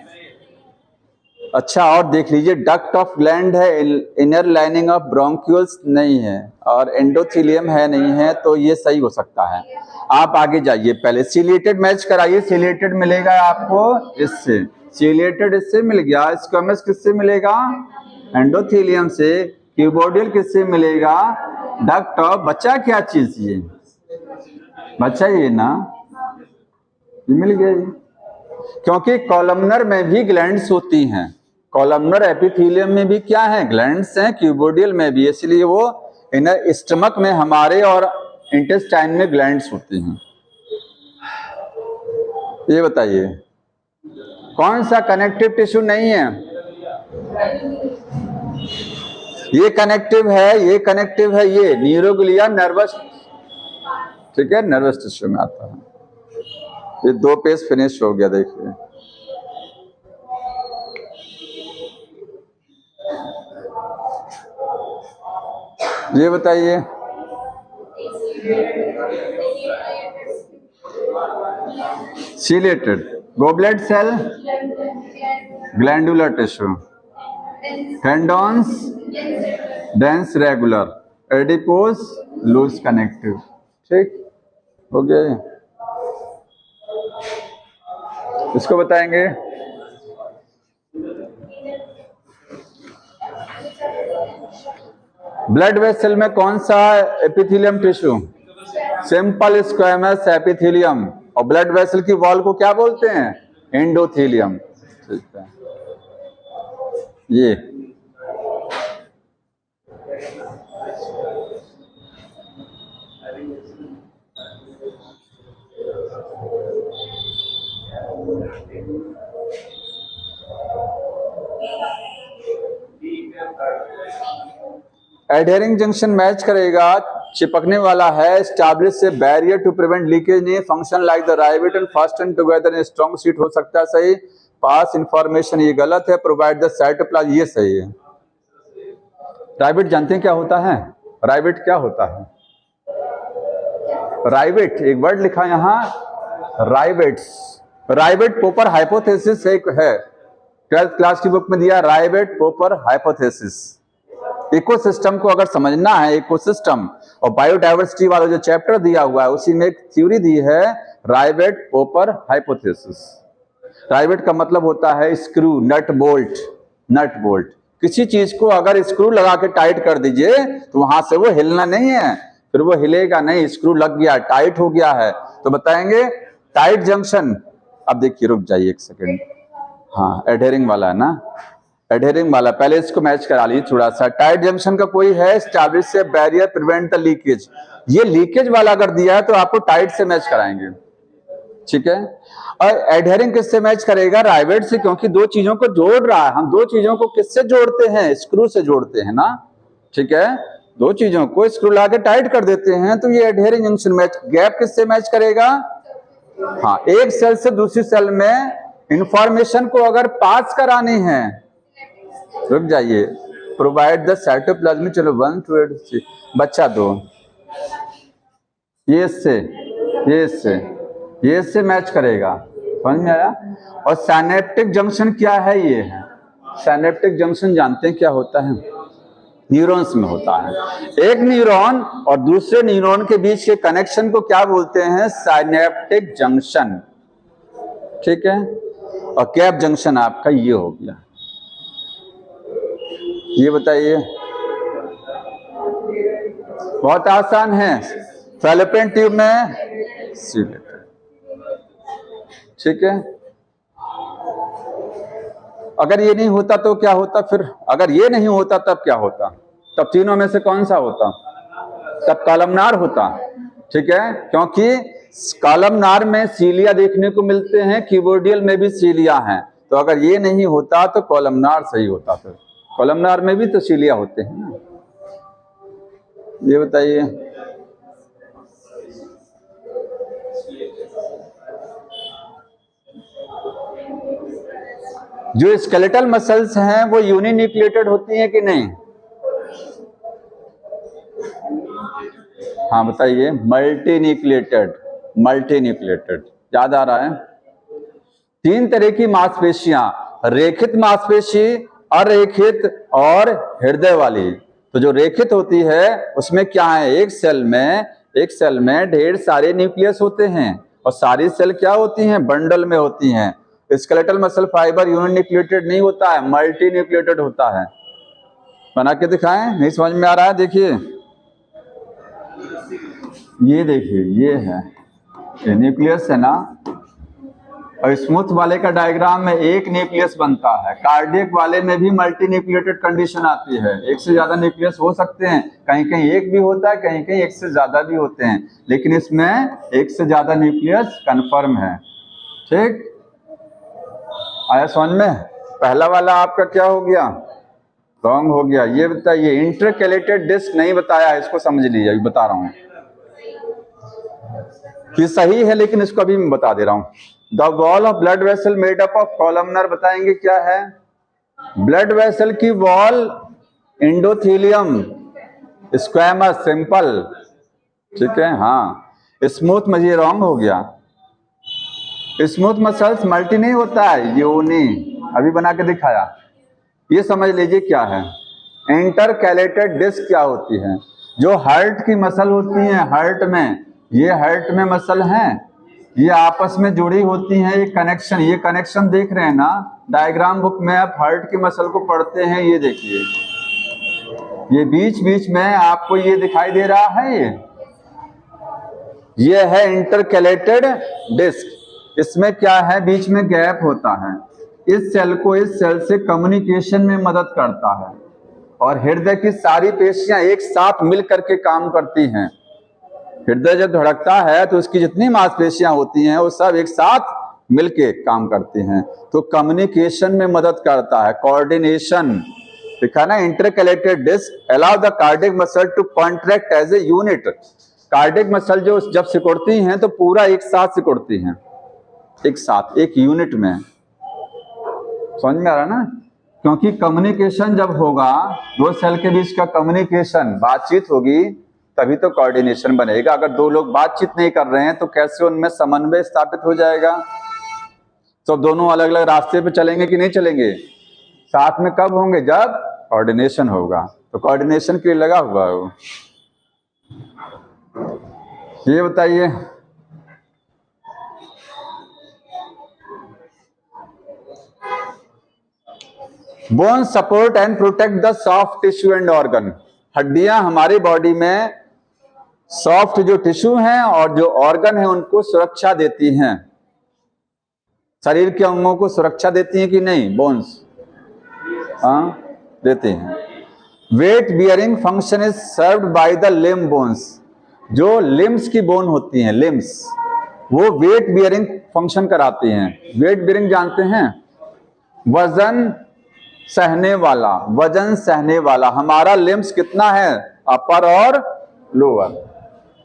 अच्छा, और देख लीजिए, डक्ट ऑफ ग्लैंड है, इनर लाइनिंग ऑफ ब्रोंक्यूल्स नहीं है, और एंडोथेलियम है नहीं है, तो ये सही हो सकता है। आप आगे जाइए, पहले सिलिएटेड मैच कराइए, सिलिएटेड मिलेगा आपको इससे, सिलिएटेड इससे मिल गया, स्क्वैमस किससे मिलेगा, एंडोथेलियम से, क्यूबोडियल किससे मिलेगा, डक्ट ऑफ, बचा क्या चीज, ये बचा ये ना, ये मिल गया ये, क्योंकि कॉलमनर में भी ग्लैंड्स होती हैं, कॉलमनर एपिथेलियम में भी क्या है, ग्लैंड्स हैं, क्यूबोडियल में भी, इसलिए वो इनर स्टमक में हमारे और इंटेस्टाइन में ग्लैंड्स होती हैं। ये बताइए कौन सा कनेक्टिव टिश्यू नहीं है, ये कनेक्टिव है, ये कनेक्टिव है, ये न्यूरोग्लिया नर्वस, ठीक है, नर्वस टिश्यू में आता है। ये 2 पेज फिनिश हो गया, देखिए ये बताइए, ciliated, goblet cell, glandular tissue, tendons dense regular, adipose loose connective. ठीक हो गया ये? इसको बताएंगे। ब्लड वेसल में कौन सा epithelium tissue? Simple squamous epithelium. और ब्लड वेसल की वॉल को क्या बोलते हैं? एंडोथेलियम। ठीक है, ये एडहेरिंग जंक्शन मैच करेगा, चिपकने वाला है, स्टैब्लिश से बैरियर टू प्रिवेंट लीकेज नहीं, function like the rivet and fasten together in strong sheet हो सकता है सही। पास इंफॉर्मेशन ये गलत है, प्रोवाइड द साइटोप्लाज्म ये सही है। राइवेट जानते हैं क्या होता है? राइवेट क्या होता है? राइवेट एक वर्ड लिखा यहाँ, राइवेट्स। राइवेट पोपर हाइपोथेसिस एक है, 12th क्लास की बुक में दिया, राइवेट पोपर हाइपोथेसिस। इकोसिस्टम को अगर समझना है, इकोसिस्टम और बायोडायवर्सिटी वाला जो चैप्टर दिया हुआ है उसी में एक थ्योरी दी है, राइवेट पोपर हाइपोथेसिस। राइवेट का मतलब होता है screw, nut bolt. Nut bolt, किसी चीज को अगर स्क्रू लगा के टाइट कर दीजिए तो वहां से वो हिलना नहीं है, फिर वो हिलेगा नहीं, स्क्रू लग गया, टाइट हो गया है। तो बताएंगे टाइट जंक्शन। अब देखिए, रुक जाइए एक सेकेंड। हाँ, एडहेरिंग वाला है ना, एडहेरिंग वाला, पहले इसको मैच करा लीजिए थोड़ा सा। टाइट जंक्शन का कोई है, एस्टैब्लिश से बैरियर प्रिवेंट द लीकेज। ये लीकेज वाला अगर दिया है तो आपको टाइट से मैच कराएंगे। ठीक है, और एडहेरिंग किससे मैच करेगा? राइवेट से, क्योंकि दो चीजों को जोड़ रहा है। हम दो चीजों को किससे जोड़ते हैं? स्क्रू से जोड़ते हैं ना। ठीक है, दो चीजों को स्क्रू लगा के टाइट कर देते हैं, तो ये एडहेरिंग जंक्शन मैच। गैप किससे मैच करेगा? हाँ, एक सेल से दूसरी सेल में इंफॉर्मेशन को अगर पास करानी है, रुक जाइए, प्रोवाइड द साइटोप्लाज्म। चलो 1 to 8 बच्चा दो, ये इससे, ये इससे, ये इससे मैच करेगा। समझ में आया? और साइनेप्टिक जंक्शन क्या है? ये है साइनेप्टिक जंक्शन। जानते हैं क्या होता है? न्यूरॉन्स में होता है। एक न्यूरॉन और दूसरे न्यूरॉन के बीच के कनेक्शन को क्या बोलते हैं? Synaptic junction. ठीक है, और कैप जंक्शन आपका ये हो गया। ये बताइए, बहुत आसान है। फैलोपियन ट्यूब में सीलेटेड। ठीक है, अगर ये नहीं होता तो क्या होता? फिर अगर ये नहीं होता तब क्या होता? तब तीनों में से कौन सा होता? तब कॉलमनार होता। ठीक है, क्योंकि कॉलमनार में सीलिया देखने को मिलते हैं, कीबोर्डियल में भी सीलिया हैं। तो अगर ये नहीं होता तो कॉलमनार सही होता। फिर कॉलमनार में भी तो सीलिया होते हैं ना। ये बताइए, जो स्केलेटल मसल्स हैं वो यूनिन्यूक्लिएटेड होती हैं कि नहीं? हाँ बताइए, मल्टीन्यूक्लिएटेड। मल्टीन्यूक्लिएटेड याद आ रहा है? 3 तरह की मांसपेशियां, रेखित मांसपेशी, अरेखित और हृदय वाली। तो जो रेखित होती है उसमें क्या है? एक सेल में ढेर सारे न्यूक्लियस होते हैं, और सारी सेल क्या होती हैं? बंडल में होती हैं। स्केलेटल मसल फाइबर यूनिन्यूक्लिएटेड नहीं होता है, मल्टीन्यूक्लिएटेड होता है। बना के दिखाएं? नहीं समझ में आ रहा है? देखिए, ये देखिए, ये है, ये न्यूक्लियस है ना, और स्मूथ वाले का डायग्राम में एक न्यूक्लियस बनता है। कार्डियक वाले में भी मल्टी न्यूक्लिएटेड कंडीशन आती है, एक से ज्यादा न्यूक्लियस हो सकते हैं, कहीं कहीं एक भी होता है, कहीं कहीं एक से ज्यादा भी होते हैं, लेकिन इसमें एक से ज्यादा न्यूक्लियस कंफर्म है। ठीक, आया समझ में? पहला वाला आपका क्या हो गया? रॉन्ग हो गया। ये बताइए, इंटरकैलेटेड डिस्क नहीं बताया, इसको समझ लीजिए, अभी बता रहा हूं कि सही है, लेकिन इसको अभी मैं बता दे रहा हूं। The wall of blood vessel made up of columnar, बताएंगे क्या है? ब्लड वेसल की वॉल एंडोथेलियम, स्क्वैमस, सिंपल। ठीक है, हाँ। स्मूथ में ये रॉन्ग हो गया। स्मूथ मसल्स मल्टी नहीं होता है, यूनी। अभी बना के दिखाया। ये समझ लीजिए क्या है। इंटरकैलेटेड डिस्क क्या होती है? जो हार्ट की मसल होती है, हार्ट में, ये हार्ट में मसल हैं, ये आपस में जुड़ी होती हैं, ये कनेक्शन देख रहे हैं ना डायग्राम बुक में। आप हार्ट की मसल को पढ़ते हैं, ये देखिए, ये बीच बीच में आपको ये दिखाई दे रहा है, ये है इंटरकैलेटेड डिस्क। इसमें क्या है, बीच में गैप होता है, इस सेल को इस सेल से कम्युनिकेशन में मदद करता है। और हृदय की सारी पेशियां एक साथ मिल करके काम करती हैं। हृदय जब धड़कता है तो उसकी जितनी मांसपेशियां होती हैं वो सब एक साथ मिलके काम करती हैं, तो कम्युनिकेशन में मदद करता है, कोऑर्डिनेशन। लिखा ना, intercalated disc allow the cardiac muscle to contract as a unit. Cardiac muscle जो जब सिकुड़ती हैं तो पूरा एक साथ सिकुड़ती हैं, एक साथ, एक यूनिट में। समझ में आ रहा ना? क्योंकि कम्युनिकेशन जब होगा, दो सेल के बीच का कम्युनिकेशन, बातचीत होगी, तभी तो कोऑर्डिनेशन बनेगा। अगर दो लोग बातचीत नहीं कर रहे हैं तो कैसे उनमें समन्वय स्थापित हो जाएगा? तो दोनों अलग अलग रास्ते पे चलेंगे कि नहीं चलेंगे? साथ में कब होंगे? जब कोऑर्डिनेशन होगा। तो कोऑर्डिनेशन के लिए लगा हुआ है वो। ये बताइए, bone support and protect the soft tissue and organ. हड्डियां हमारी बॉडी में सॉफ्ट जो टिश्यू हैं और जो ऑर्गन है उनको सुरक्षा देती हैं। शरीर के अंगों को सुरक्षा देती हैं कि नहीं? बोन्स देते हैं। Weight bearing function is served by the limb bones. जो लिम्स की बोन होती हैं, लिम्स, वो वेट बियरिंग फंक्शन कराती हैं। वेट बियरिंग जानते हैं? वजन सहने वाला, वजन सहने वाला। हमारा लिम्स कितना है? अपर और लोअर।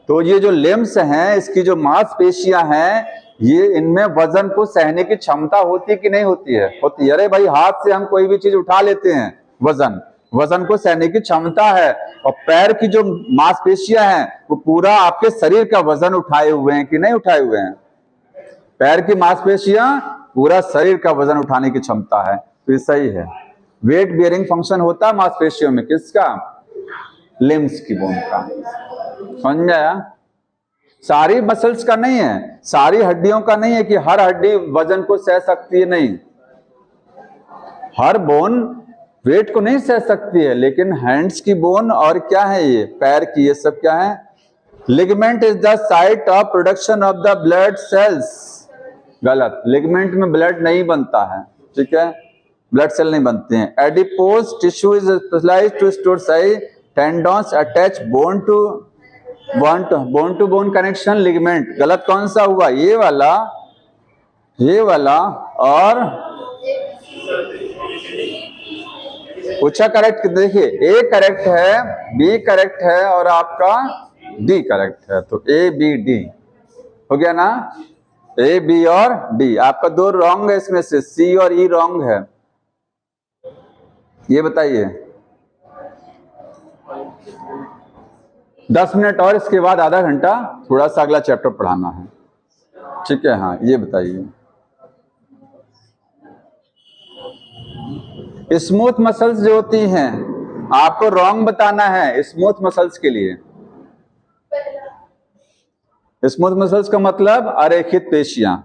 तो ये जो लिम्स हैं, इसकी जो मांसपेशियां हैं, ये इनमें वजन को सहने की क्षमता होती है कि नहीं होती है? होती है। अरे भाई, हाथ से हम कोई भी चीज उठा लेते हैं, वजन को सहने की क्षमता है। और पैर की जो मांसपेशियां हैं वो पूरा आपके शरीर का वजन उठाए हुए हैं कि नहीं उठाए हुए हैं? पैर की मांसपेशियां पूरा शरीर का वजन उठाने की क्षमता है। तो ये सही है। वेट बियरिंग फंक्शन होता है मांसपेशियों में, किसका? लिम्स की बोन का। समझ में आया? सारी मसल्स का नहीं है, सारी हड्डियों का नहीं है कि हर हड्डी वजन को सह सकती है, नहीं। हर बोन वेट को नहीं सह सकती है, लेकिन हैंड्स की बोन और क्या है, ये पैर की, ये सब क्या है? Ligament is the site of production of the blood cells. गलत, लिगामेंट में ब्लड नहीं बनता है, ठीक है? ब्लड सेल नहीं बनते हैं। Adipose tissue is specialised to store size tendons attach bone to bone connection ligament. गलत कौन सा हुआ? ये वाला और पूछा करेक्ट। देखिए, ए करेक्ट है, बी करेक्ट है और आपका डी करेक्ट है। तो ए बी डी हो गया ना? ए बी और डी। आपका दो रॉन्ग है इसमें से, सी और ई रॉन्ग है। ये बताइए, 10 मिनट और, इसके बाद आधा घंटा थोड़ा सा अगला चैप्टर पढ़ाना है, ठीक है? हाँ, ये बताइए, स्मूथ मसल्स जो होती हैं, आपको रॉन्ग बताना है स्मूथ मसल्स के लिए। स्मूथ मसल्स का मतलब अरेखित पेशियां।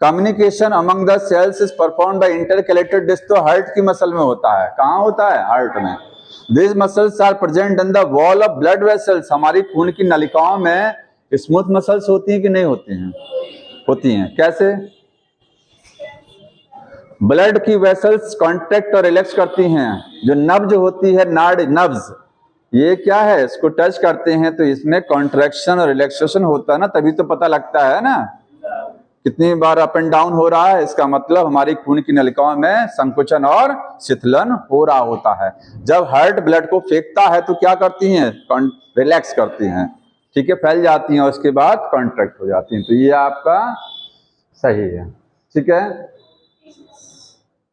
Communication among the cells is perform by intercalated disc. तो हार्ट की मसल में होता है। कहां होता है? हार्ट में। These muscles are present in the wall of blood vessels। हमारी खून की नलिकाओं में स्मूथ मसल्स होती हैं कि नहीं होती हैं? होती हैं। कैसे? ब्लड की वेसल्स कॉन्ट्रैक्ट और रिलैक्स करती हैं। जो नब्ज होती है, नब्ज, ये क्या है? इसको टच करते हैं तो इसमें कॉन्ट्रैक्शन और रिलैक्सेशन होता है ना, तभी तो पता लगता है ना कितनी बार अप एंड डाउन हो रहा है। इसका मतलब हमारी खून की नलिकाओं में संकुचन और शिथिलन हो रहा होता है। जब हार्ट ब्लड को फेंकता है तो क्या करती हैं? रिलैक्स करती हैं, ठीक है? फैल जाती हैं और उसके बाद कॉन्ट्रैक्ट हो जाती हैं। तो ये आपका सही है, ठीक है?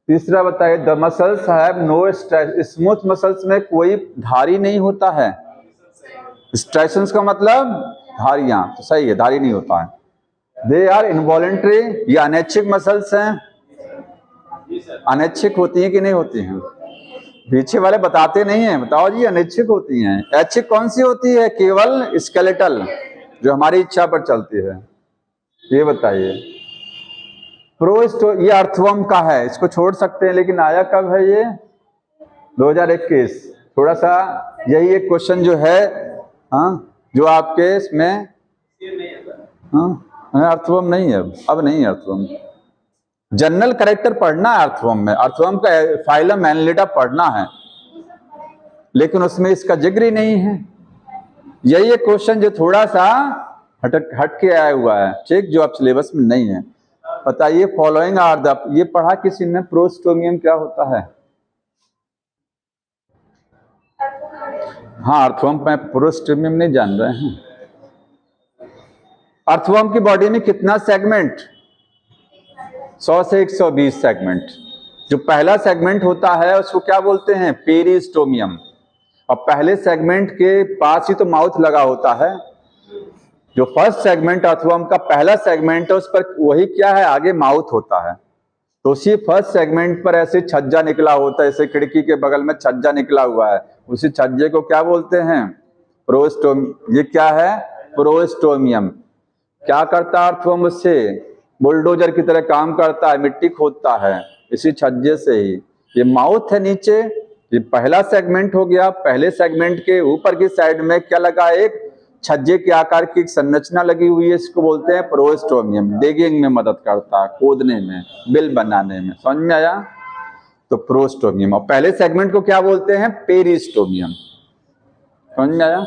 तीसरा बताइए, the muscles have no stress. Smooth muscles में कोई धारी नहीं होता है। स्ट्रेशंस का मतलब धारियां, तो सही है, धारी नहीं होता है। They are involuntary. ये अनैच्छिक मसल्स हैं। अनैच्छिक होती हैं कि नहीं होती हैं? पीछे वाले बताते नहीं है, बताओ जी। अनिच्छिक होती हैं। ऐच्छिक कौन सी होती है? केवल स्केलेटल, जो हमारी इच्छा पर चलती है। ये बताइए। ये अर्थवर्म का है, इसको छोड़ सकते हैं, लेकिन आया कब है ये? 2021। थोड़ा सा यही एक क्वेश्चन जो है, हाँ, जो आपके इसमें, हाँ, अर्थवर्म नहीं है, अब नहीं है अर्थवर्म। जनरल कैरेक्टर पढ़ना है अर्थवर्म में, अर्थवर्म का फाइलम एनालिटा पढ़ना है, लेकिन उसमें इसका जिक्र ही नहीं है। यही एक क्वेश्चन जो थोड़ा सा हट के आया हुआ है, ठीक, जो अब सिलेबस में नहीं है। बताइए, फॉलोइंग आर द, ये पढ़ा किसी ने? प्रोस्टोमियम क्या होता है? हाँ, अर्थवर्म में प्रोस्टोमियम नहीं जान रहे हैं। अर्थवर्म की बॉडी में कितना सेगमेंट? 100 से 120 सेगमेंट। जो पहला सेगमेंट होता है उसको क्या बोलते हैं? पेरिस्टोमियम। और पहले सेगमेंट के पास ही तो माउथ लगा होता है। जो फर्स्ट सेगमेंट अर्थवर्म का पहला सेगमेंट है, उस पर वही क्या है? आगे माउथ होता है। तो उसी फर्स्ट सेगमेंट पर ऐसे छज्जा निकला होता है, ऐसे खिड़की के बगल में छज्जा निकला हुआ है, उसी छज्जे को क्या बोलते हैं? प्रोस्टोमियम। ये क्या है? प्रोस्टोमियम। क्या करता है अर्थवर्म? उससे बुलडोजर की तरह काम करता है, मिट्टी खोदता है इसी छज्जे से ही। ये माउथ है नीचे, ये पहला सेगमेंट हो गया। पहले सेगमेंट के ऊपर की साइड में क्या लगा? एक छज्जे के आकार की एक संरचना लगी हुई है, इसको बोलते हैं प्रोस्टोमियम। डिगिंग में मदद करता है, खोदने में, बिल बनाने में। समझ में आया? तो प्रोस्टोमियम। और पहले सेगमेंट को क्या बोलते हैं? पेरिस्टोमियम। समझ में आया?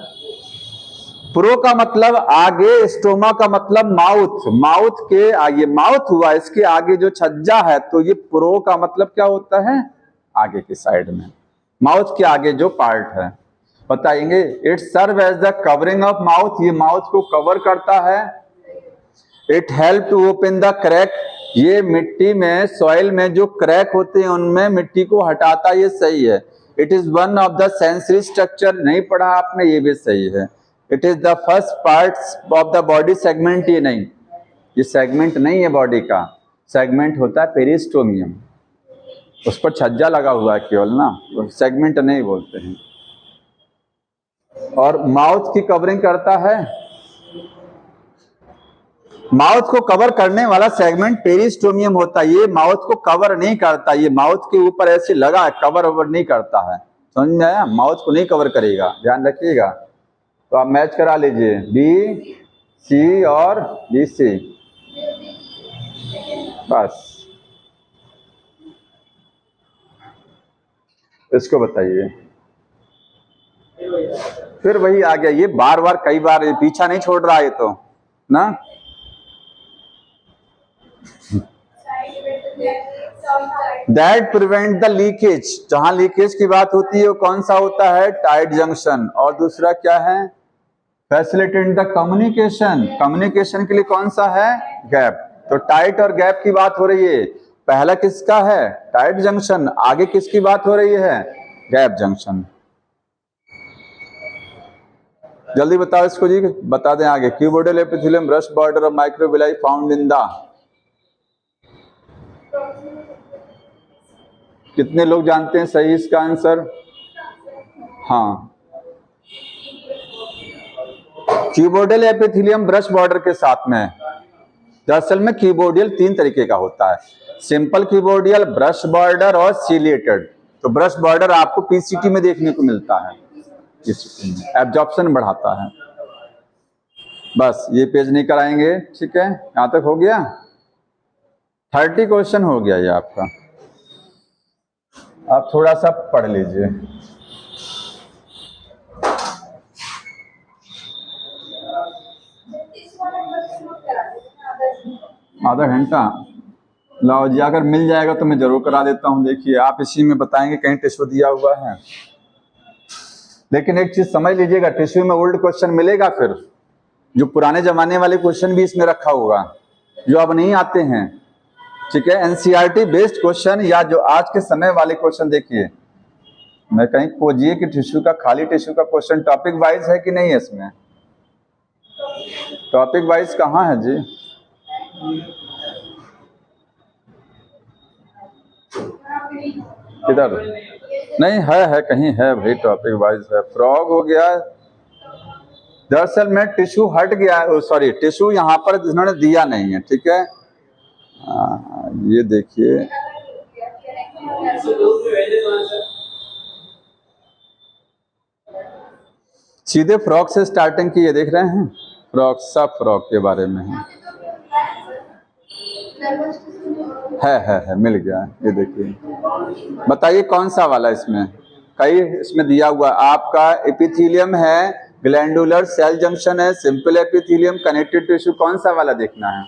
प्रो का मतलब आगे, स्टोमा का मतलब माउथ। माउथ के आगे, माउथ हुआ, इसके आगे जो छज्जा है, तो ये प्रो का मतलब क्या होता है? आगे की साइड में, माउथ के आगे जो पार्ट है। बताएंगे, it serve as the covering of mouth. ये माउथ को कवर करता है। It help to open the crack. ये मिट्टी में, सॉइल में जो क्रैक होते हैं उनमें मिट्टी को हटाता, ये सही है। It is one of the sensory structure. नहीं पढ़ा आपने? ये भी सही है। It is the first part of the body segment. ये नहीं, ये सेगमेंट नहीं है बॉडी का, सेगमेंट होता है पेरिस्टोमियम। उस पर छज्जा लगा हुआ है केवल ना, तो सेगमेंट नहीं बोलते हैं। और माउथ की कवरिंग करता है। माउथ को कवर करने वाला सेगमेंट पेरिस्टोमियम होता है। ये माउथ को कवर नहीं करता, ये माउथ के ऊपर ऐसे लगा है, कवर ओवर नहीं करता है। समझ में आया? माउथ को नहीं कवर करेगा, ध्यान रखिएगा। तो आप मैच करा लीजिए, बी सी और बी सी, बस। इसको बताइए। फिर वही आ गया, ये बार बार कई बार ये पीछा नहीं छोड़ रहा है तो ना। That prevent the leakage. जहां लीकेज की बात होती है वो कौन सा होता है? Tight junction. और दूसरा क्या है? Facilitate the communication. कम्युनिकेशन के लिए कौन सा है? गैप। तो टाइट और गैप की बात हो रही है। पहला किसका है? Tight junction. आगे किसकी बात हो रही है? Gap junction. जल्दी बताओ इसको जी, बता दें आगे। क्यूबोइडल एपिथेलियम, ब्रश बॉर्डर और माइक्रोविलाई फाउंड इन द। कितने लोग जानते हैं सही इसका आंसर? हाँ, क्यूबोइडल एपिथेलियम ब्रश बॉर्डर के साथ में। दरअसल में क्यूबोइडल 3 तरीके का होता है, सिंपल क्यूबोइडल, ब्रश बॉर्डर और सीलिएटेड। तो ब्रश बॉर्डर आपको पीसीटी में देखने को मिलता है, एब्जॉर्प्शन बढ़ाता है। बस ये पेज नहीं कराएंगे, ठीक है? यहां तक हो गया। 30 क्वेश्चन हो गया ये आपका। आप थोड़ा सा पढ़ लीजिए। आधा घंटा लाओ जी, अगर मिल जाएगा तो मैं जरूर करा देता हूं। देखिए, आप इसी में बताएंगे कहीं टिश्यू दिया हुआ है। लेकिन एक चीज समझ लीजिएगा, टिश्यू में ओल्ड क्वेश्चन मिलेगा, फिर जो पुराने जमाने वाले क्वेश्चन भी इसमें रखा होगा, जो अब नहीं आते हैं, ठीक है? एनसीईआरटी बेस्ड क्वेश्चन या जो आज के समय वाले क्वेश्चन। देखिए, मैं कहीं खोजिए कि टिश्यू का, खाली टिश्यू का क्वेश्चन टॉपिक वाइज है कि नहीं है इसमें। टॉपिक वाइज कहाँ है जी? किधर? नहीं है कहीं है भाई, टॉपिक वाइज है। फ्रॉग हो गया, दरअसल में टिश्यू हट गया, सॉरी टिश्यू यहाँ पर इन्होंने दिया नहीं है, ठीक है। ये देखिए सीधे फ्रॉग से स्टार्टिंग की, ये देख रहे हैं फ्रॉग, सब फ्रॉग के बारे में है मिल गया। ये देखिए, बताइए कौन सा वाला इसमें, कई इसमें दिया हुआ आपका एपिथेलियम है, ग्लैंडुलर सेल जंक्शन है, सिंपल एपिथेलियम, कनेक्टिव टिश्यू, कौन सा वाला देखना है?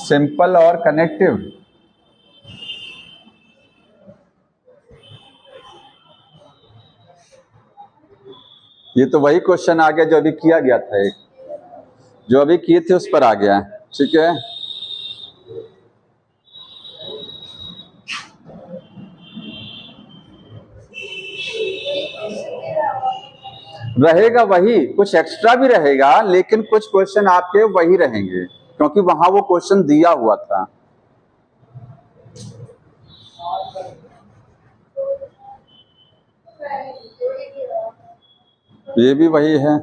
सिंपल और कनेक्टिव। ये तो वही क्वेश्चन आ गया जो अभी किया गया था, एक जो अभी किए थे उस पर आ गया, ठीक है। रहेगा वही, कुछ एक्स्ट्रा भी रहेगा, लेकिन कुछ क्वेश्चन आपके वही रहेंगे क्योंकि वहां वो क्वेश्चन दिया हुआ था। ये भी वही है।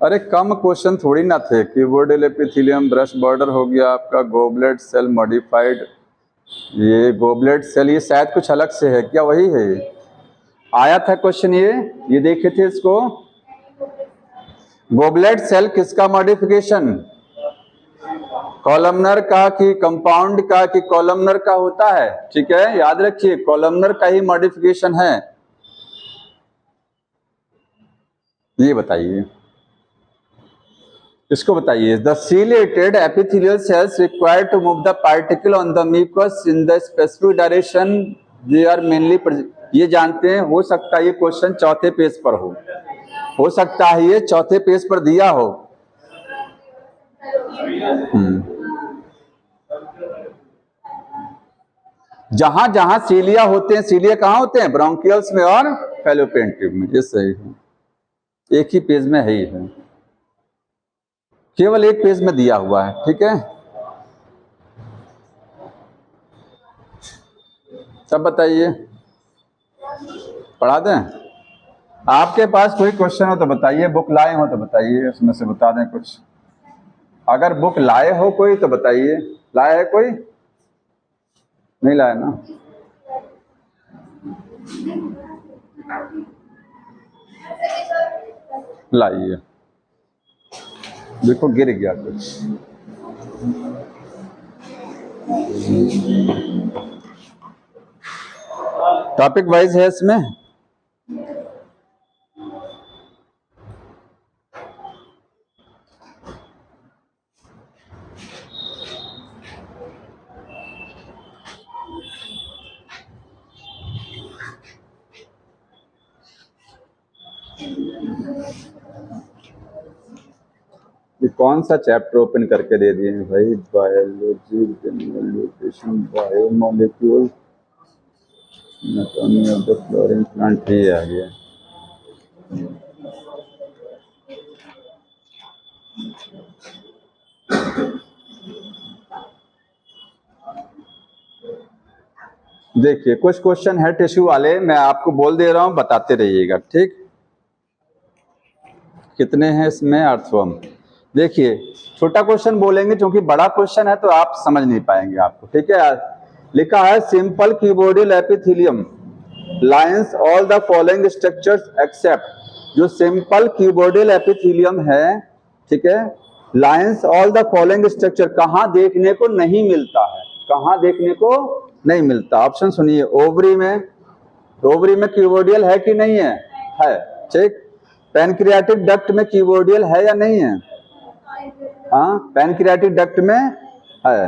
अरे कम क्वेश्चन थोड़ी ना थे। कीबोर्डियल एपिथेलियम, ब्रश बॉर्डर हो गया आपका, गोबलेट सेल मॉडिफाइड, ये गोबलेट सेल, ये शायद कुछ अलग से है क्या? वही है, ये आया था क्वेश्चन, ये देखे थे इसको। गोबलेट सेल किसका मॉडिफिकेशन, कॉलमनर का कि कंपाउंड का कि कॉलमनर का होता है, ठीक है, याद रखिए कॉलमनर का ही मॉडिफिकेशन है। ये बताइए, इसको बताइए। The ciliated epithelial cells required to move the particle on the mucus in the specific direction they are mainly, ये जानते हैं। हो सकता है ये क्वेश्चन चौथे पेज पर हो सकता है ये चौथे पेज पर दिया हो। जहां जहां सीलिया होते हैं, सीलिया कहाँ होते हैं? ब्रोंकियल्स में और फैलोपियन ट्यूब में। ये सही है, एक ही पेज में है ही है, केवल एक पेज में दिया हुआ है, ठीक है। सब बताइए, पढ़ा दें? आपके पास कोई क्वेश्चन हो तो बताइए, बुक लाए हो तो बताइए, उसमें से बता दें कुछ। अगर बुक लाए हो कोई तो बताइए। लाए है कोई? नहीं लाया ना? लाइए, देखो गिर गया कुछ। टॉपिक वाइज है इसमें। ये कौन सा चैप्टर ओपन करके दे दिए हैं भाई? Biology, general nutrition, biomolecule, anatomy of the flowering plant, ही आ गया। देखिए कुछ क्वेश्चन है टिश्यू वाले, मैं आपको बोल दे रहा हूं, बताते रहिएगा, ठीक। कितने हैं इसमें? अर्थवर्म। देखिए छोटा क्वेश्चन बोलेंगे क्योंकि बड़ा क्वेश्चन है तो आप समझ नहीं पाएंगे आपको, ठीक है। लिखा है simple cuboidal epithelium lines all the following structures except, जो सिंपल कीबोर्डियल एपिथेलियम है, ठीक है, lines all the following structure कहां देखने को नहीं मिलता है? कहां देखने को नहीं मिलता? ऑप्शन सुनिए। ओवरी में, ओवरी में कीबोर्डियल है कि नहीं है? है, ठीक। पैनक्रियाटिक डक्ट में कीबोर्डियल है या नहीं है? हाँ, पैनक्रियाटिक डक्ट में है।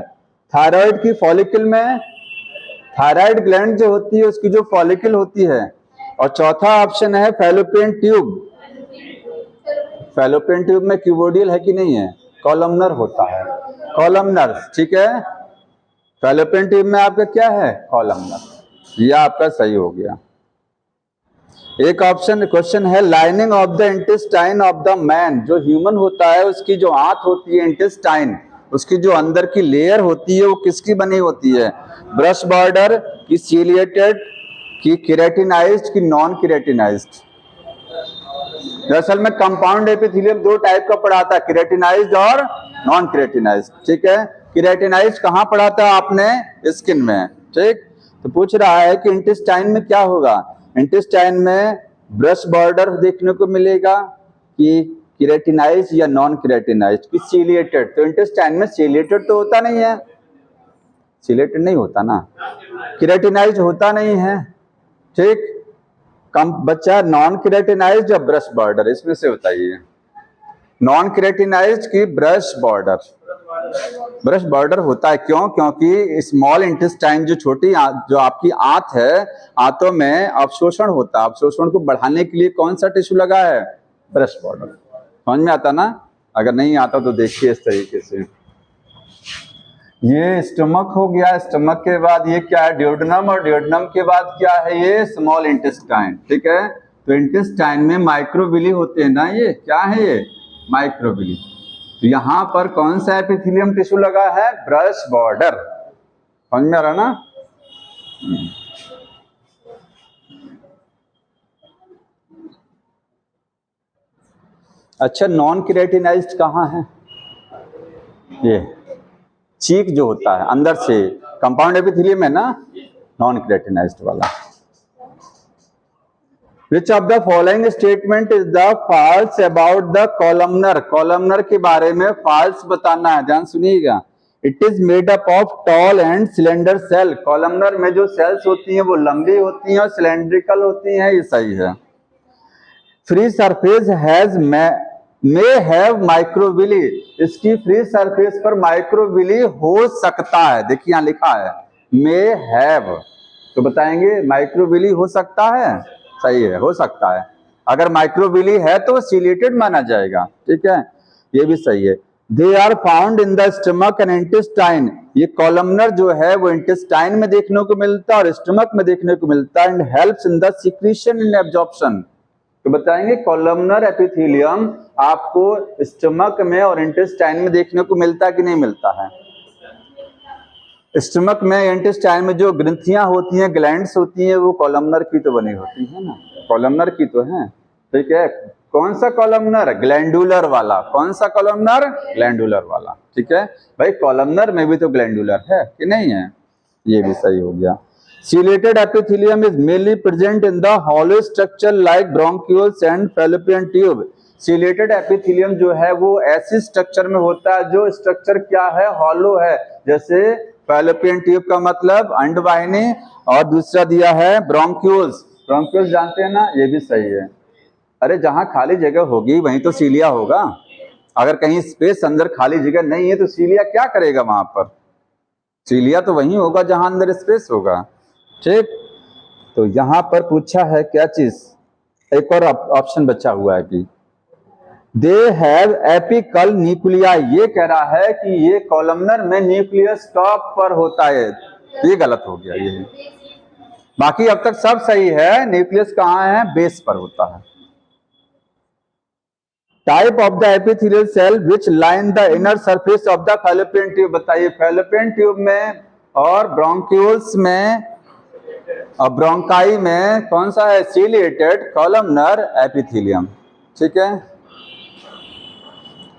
थायराइड की फॉलिकल में, थायराइड ग्लैंड जो होती है उसकी जो फॉलिकल होती है। और चौथा ऑप्शन है फैलोपियन ट्यूब। फैलोपियन ट्यूब में कीबोर्डियल है कि नहीं है? कॉलमनर होता है, कॉलमनर, ठीक है। फैलोपियन ट्यूब में आपका क्या है? कॉलमनर। यह आपका सही हो गया। एक ऑप्शन क्वेश्चन है, lining of the intestine of the man, जो ह्यूमन होता है उसकी जो आंत होती है इंटेस्टाइन, उसकी जो अंदर की लेयर होती है वो किसकी बनी होती है? ब्रश बॉर्डर की, सीलिएटेड की, केराटिनाइज्ड की, नॉन केराटिनाइज्ड? दरअसल में कंपाउंड एपिथेलियम दो टाइप का पढ़ा था, केराटिनाइज्ड और नॉन केराटिनाइज्ड। ठीक है, केराटिनाइज्ड कहाँ पढ़ा था आपने? स्किन में। ठीक, तो पूछ रहा है कि इंटेस्टाइन में क्या होगा? इंटेस्टाइन में ब्रश बॉर्डर देखने को मिलेगा कि केराटिनाइज्ड या नॉन केराटिनाइज्ड की, सीलिएटेड? तो इंटेस्टाइन में सीलिएटेड तो होता नहीं है, सीलिएटेड नहीं होता ना, केराटिनाइज्ड होता नहीं है। ठीक, कम बच्चा नॉन केराटिनाइज्ड या ब्रश बॉर्डर, इसमें से बताइए। नॉन केराटिनाइज्ड की ब्रश बॉर्डर, ब्रश बॉर्डर होता है। क्यों? क्योंकि स्मॉल इंटेस्टाइन जो छोटी जो आपकी आंत है, आंतों में अवशोषण होता है, अवशोषण को बढ़ाने के लिए कौन सा टिश्यू लगा है? Brush border. समझ में आता ना? अगर नहीं आता तो देखिए इस तरीके से, ये स्टमक हो गया, स्टमक के बाद ये क्या है? ड्यूडेनम, और ड्यूडेनम के बाद क्या है? ये स्मॉल इंटेस्टाइन। ठीक है, तो इंटेस्टाइन में माइक्रोविली होते हैं ना, ये क्या है? ये माइक्रोविली। तो यहां पर कौन सा एपिथेलियम टिश्यू लगा है? Brush border. समझ में आ रहा ना? अच्छा, नॉन केराटिनाइज्ड कहाँ है? ये चीक जो होता है अंदर से, कंपाउंड एपिथेलियम है ना, नॉन केराटिनाइज्ड वाला। Which of the following statement is the false about the columnar? columnar के बारे में false बताना है, ध्यान सुनिएगा। It is made up of tall and slender cell। columnar में जो cells होती हैं वो लंबी होती हैं और cylindrical होती हैं, ये सही है। Free surface has may have microvilli, इसकी फ्री सरफेस पर माइक्रोविली हो सकता है। देखिए यहाँ लिखा है may have, तो बताएंगे माइक्रोविली हो सकता है, सही है, हो सकता है। अगर माइक्रोविली है तो सीलिएटेड माना जाएगा। ठीक है, ये भी सही है। They are found in the stomach and intestine, ये कॉलमनर जो है वो इंटेस्टाइन में देखने को मिलता है और स्टमक में देखने को मिलता है। And helps in the secretion in absorption, तो बताएंगे कॉलमनर एपिथेलियम आपको स्टमक में और इंटेस्टाइन में देखने को मिलता है कि नहीं मिलता है? स्टमक में, इंटेस्टाइन में जो ग्रंथियां होती हैं, ग्लैंड्स होती हैं, वो कॉलमनर की तो बनी होती है ना, कॉलमनर की तो है। ठीक है, कौन सा कॉलमनर? ग्लैंडुलर वाला। कौन सा कॉलमनर? ग्लैंडुलर वाला। ठीक है भाई, कॉलमनर में भी तो ग्लैंडुलर है कि नहीं है? ये भी सही हो गया। Ciliated epithelium is mainly present in the hollow structure like bronchioles and fallopian tube। Ciliated epithelium जो है वो ऐसी स्ट्रक्चर में होता है जो स्ट्रक्चर क्या है? हॉलो है। जैसे फैलोपियन ट्यूब का मतलब अंडवाहिनी, और दूसरा दिया है ब्रोंक्यूल्स। ब्रोंक्यूल्स जानते हैं ना, ये भी सही है। अरे जहां खाली जगह होगी वहीं तो सीलिया होगा। अगर कहीं स्पेस अंदर खाली जगह नहीं है तो सीलिया क्या करेगा वहां पर? सीलिया तो वहीं होगा जहां अंदर स्पेस होगा। ठीक, तो यहां पर पूछा है क्या चीज? एक और ऑप्शन बचा हुआ है कि दे हैव एपिकल न्यूक्लिया, ये कह रहा है कि ये कॉलमनर में न्यूक्लियस टॉप पर होता है। ये गलत हो गया ये। बाकी अब तक सब सही है, न्यूक्लियस कहाँ है? बेस पर होता है। Type of the epithelial cell which line the inner surface of the fallopian tube, बताइए। फैलोपियन ट्यूब में और ब्रोंक्यूल्स में और ब्रोंकाई में कौन सा है? Ciliated columnar epithelium. ठीक है,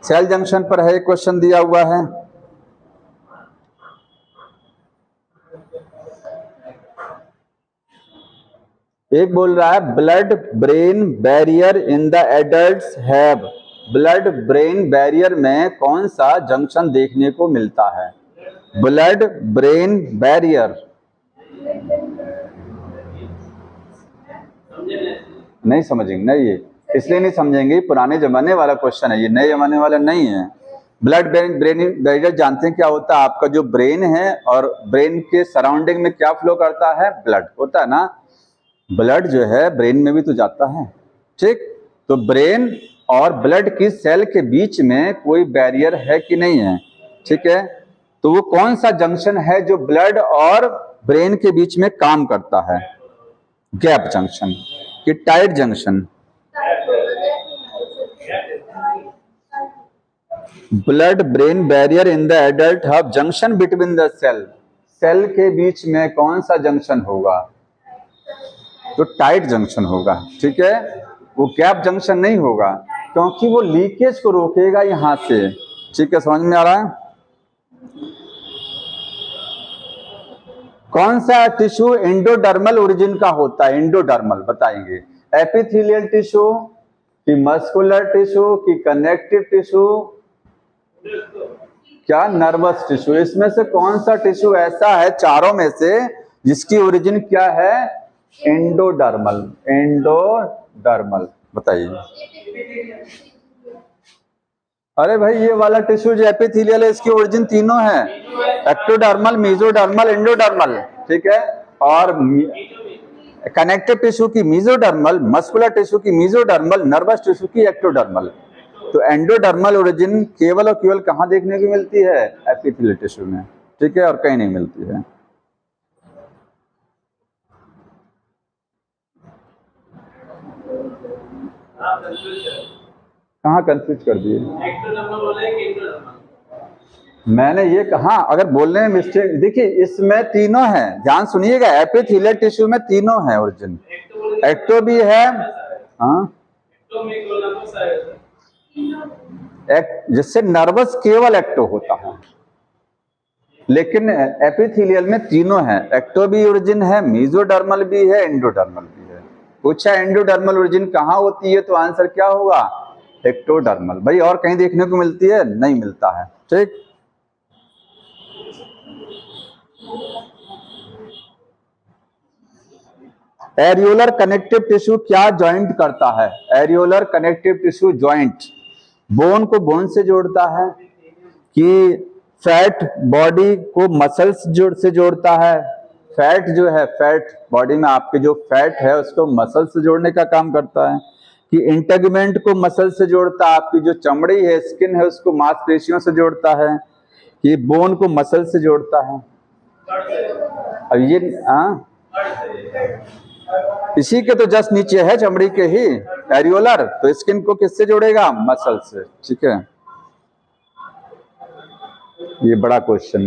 सेल जंक्शन पर है, क्वेश्चन दिया हुआ है। एक बोल रहा है blood brain barrier in the adults have, blood brain barrier में कौन सा जंक्शन देखने को मिलता है? ब्लड ब्रेन बैरियर नहीं समझेंगे ना, ये इसलिए नहीं समझेंगे, पुराने जमाने वाला क्वेश्चन है ये, नए जमाने वाला नहीं है। ब्लड ब्रेन बैरियर जानते हैं क्या होता है? आपका जो ब्रेन है और ब्रेन के सराउंडिंग में क्या फ्लो करता है? ब्लड होता है ना। ब्लड जो है ब्रेन में भी तो जाता है। ठीक, तो ब्रेन और ब्लड की सेल के बीच में कोई बैरियर है कि नहीं है? ठीक है, तो वो कौन सा जंक्शन है जो ब्लड और ब्रेन के बीच में काम करता है? Gap junction. कि tight junction? Blood brain barrier in the adult hub, junction between the cell, cell के बीच में कौन सा जंक्शन होगा? तो टाइट जंक्शन होगा, ठीक है, वो गैप जंक्शन नहीं होगा, क्योंकि वो लीकेज को रोकेगा यहां से। ठीक है, समझ में आ रहा है? कौन सा टिश्यू एंडोडर्मल ओरिजिन का होता है? एंडोडर्मल बताएंगे, एपिथेलियल टिश्यू कि मस्कुलर टिश्यू कि कनेक्टिव टिश्यू, क्या नर्वस टिश्यू? इसमें से कौन सा टिश्यू ऐसा है चारों में से जिसकी ओरिजिन क्या है? एंडोडर्मल, एंडोडर्मल, बताइए। अरे भाई ये वाला टिश्यू जो एपिथेलियल है इसकी ओरिजिन तीनों है, एक्टोडर्मल, मेसोडर्मल, एंडोडर्मल, ठीक है। और कनेक्टिव टिश्यू की मेसोडर्मल, मस्कुलर टिश्यू की मेसोडर्मल, नर्वस टिश्यू की एक्टोडर्मल। तो एंडोडर्मल ओरिजिन केवल और केवल कहां देखने को मिलती है? एपिथेलियल टिश्यू में, ठीक है, और कहीं नहीं मिलती है। कहाँ कंफ्यूज कर दिए? मैंने ये कहा, अगर बोलने में मिस्टेक, देखिए इसमें तीनों हैं, ध्यान सुनिएगा, एपिथेलियल टिश्यू में तीनों हैं ओरिजिन, एक्टो भी है, हाँ, जिससे नर्वस केवल एक्टो होता है, लेकिन एपिथेलियल में तीनों हैं, एक्टो भी ओरिजिन है, मेसोडर्मल भी है, एंडोडर्मल भी है। पूछा एंडोडर्मल ओरिजिन कहाँ होती है, तो आंसर क्या होगा? एक्टोडर्मल। भाई और कहीं देखने को मिलती है? नहीं मिलता है, ठीक। एरियोलर कनेक्टिव टिश्यू क्या जॉइंट करता है? Areolar connective tissue joint bone को बोन से जोड़ता है, कि फैट बॉडी को मसल्स से जोड़ता है, फैट जो है, फैट बॉडी में आपके जो फैट है उसको मसल से जोड़ने का काम करता है, कि इंटेगमेंट को मसल से जोड़ता है, आपकी जो चमड़ी है, स्किन है, उसको मांसपेशियों से जोड़ता है, कि बोन को मसल से जोड़ता है। अब ये इसी के तो जस्ट नीचे है चमड़ी के ही एरियोलर, तो स्किन को किससे जोड़ेगा? मसल से, ठीक है। ये बड़ा question.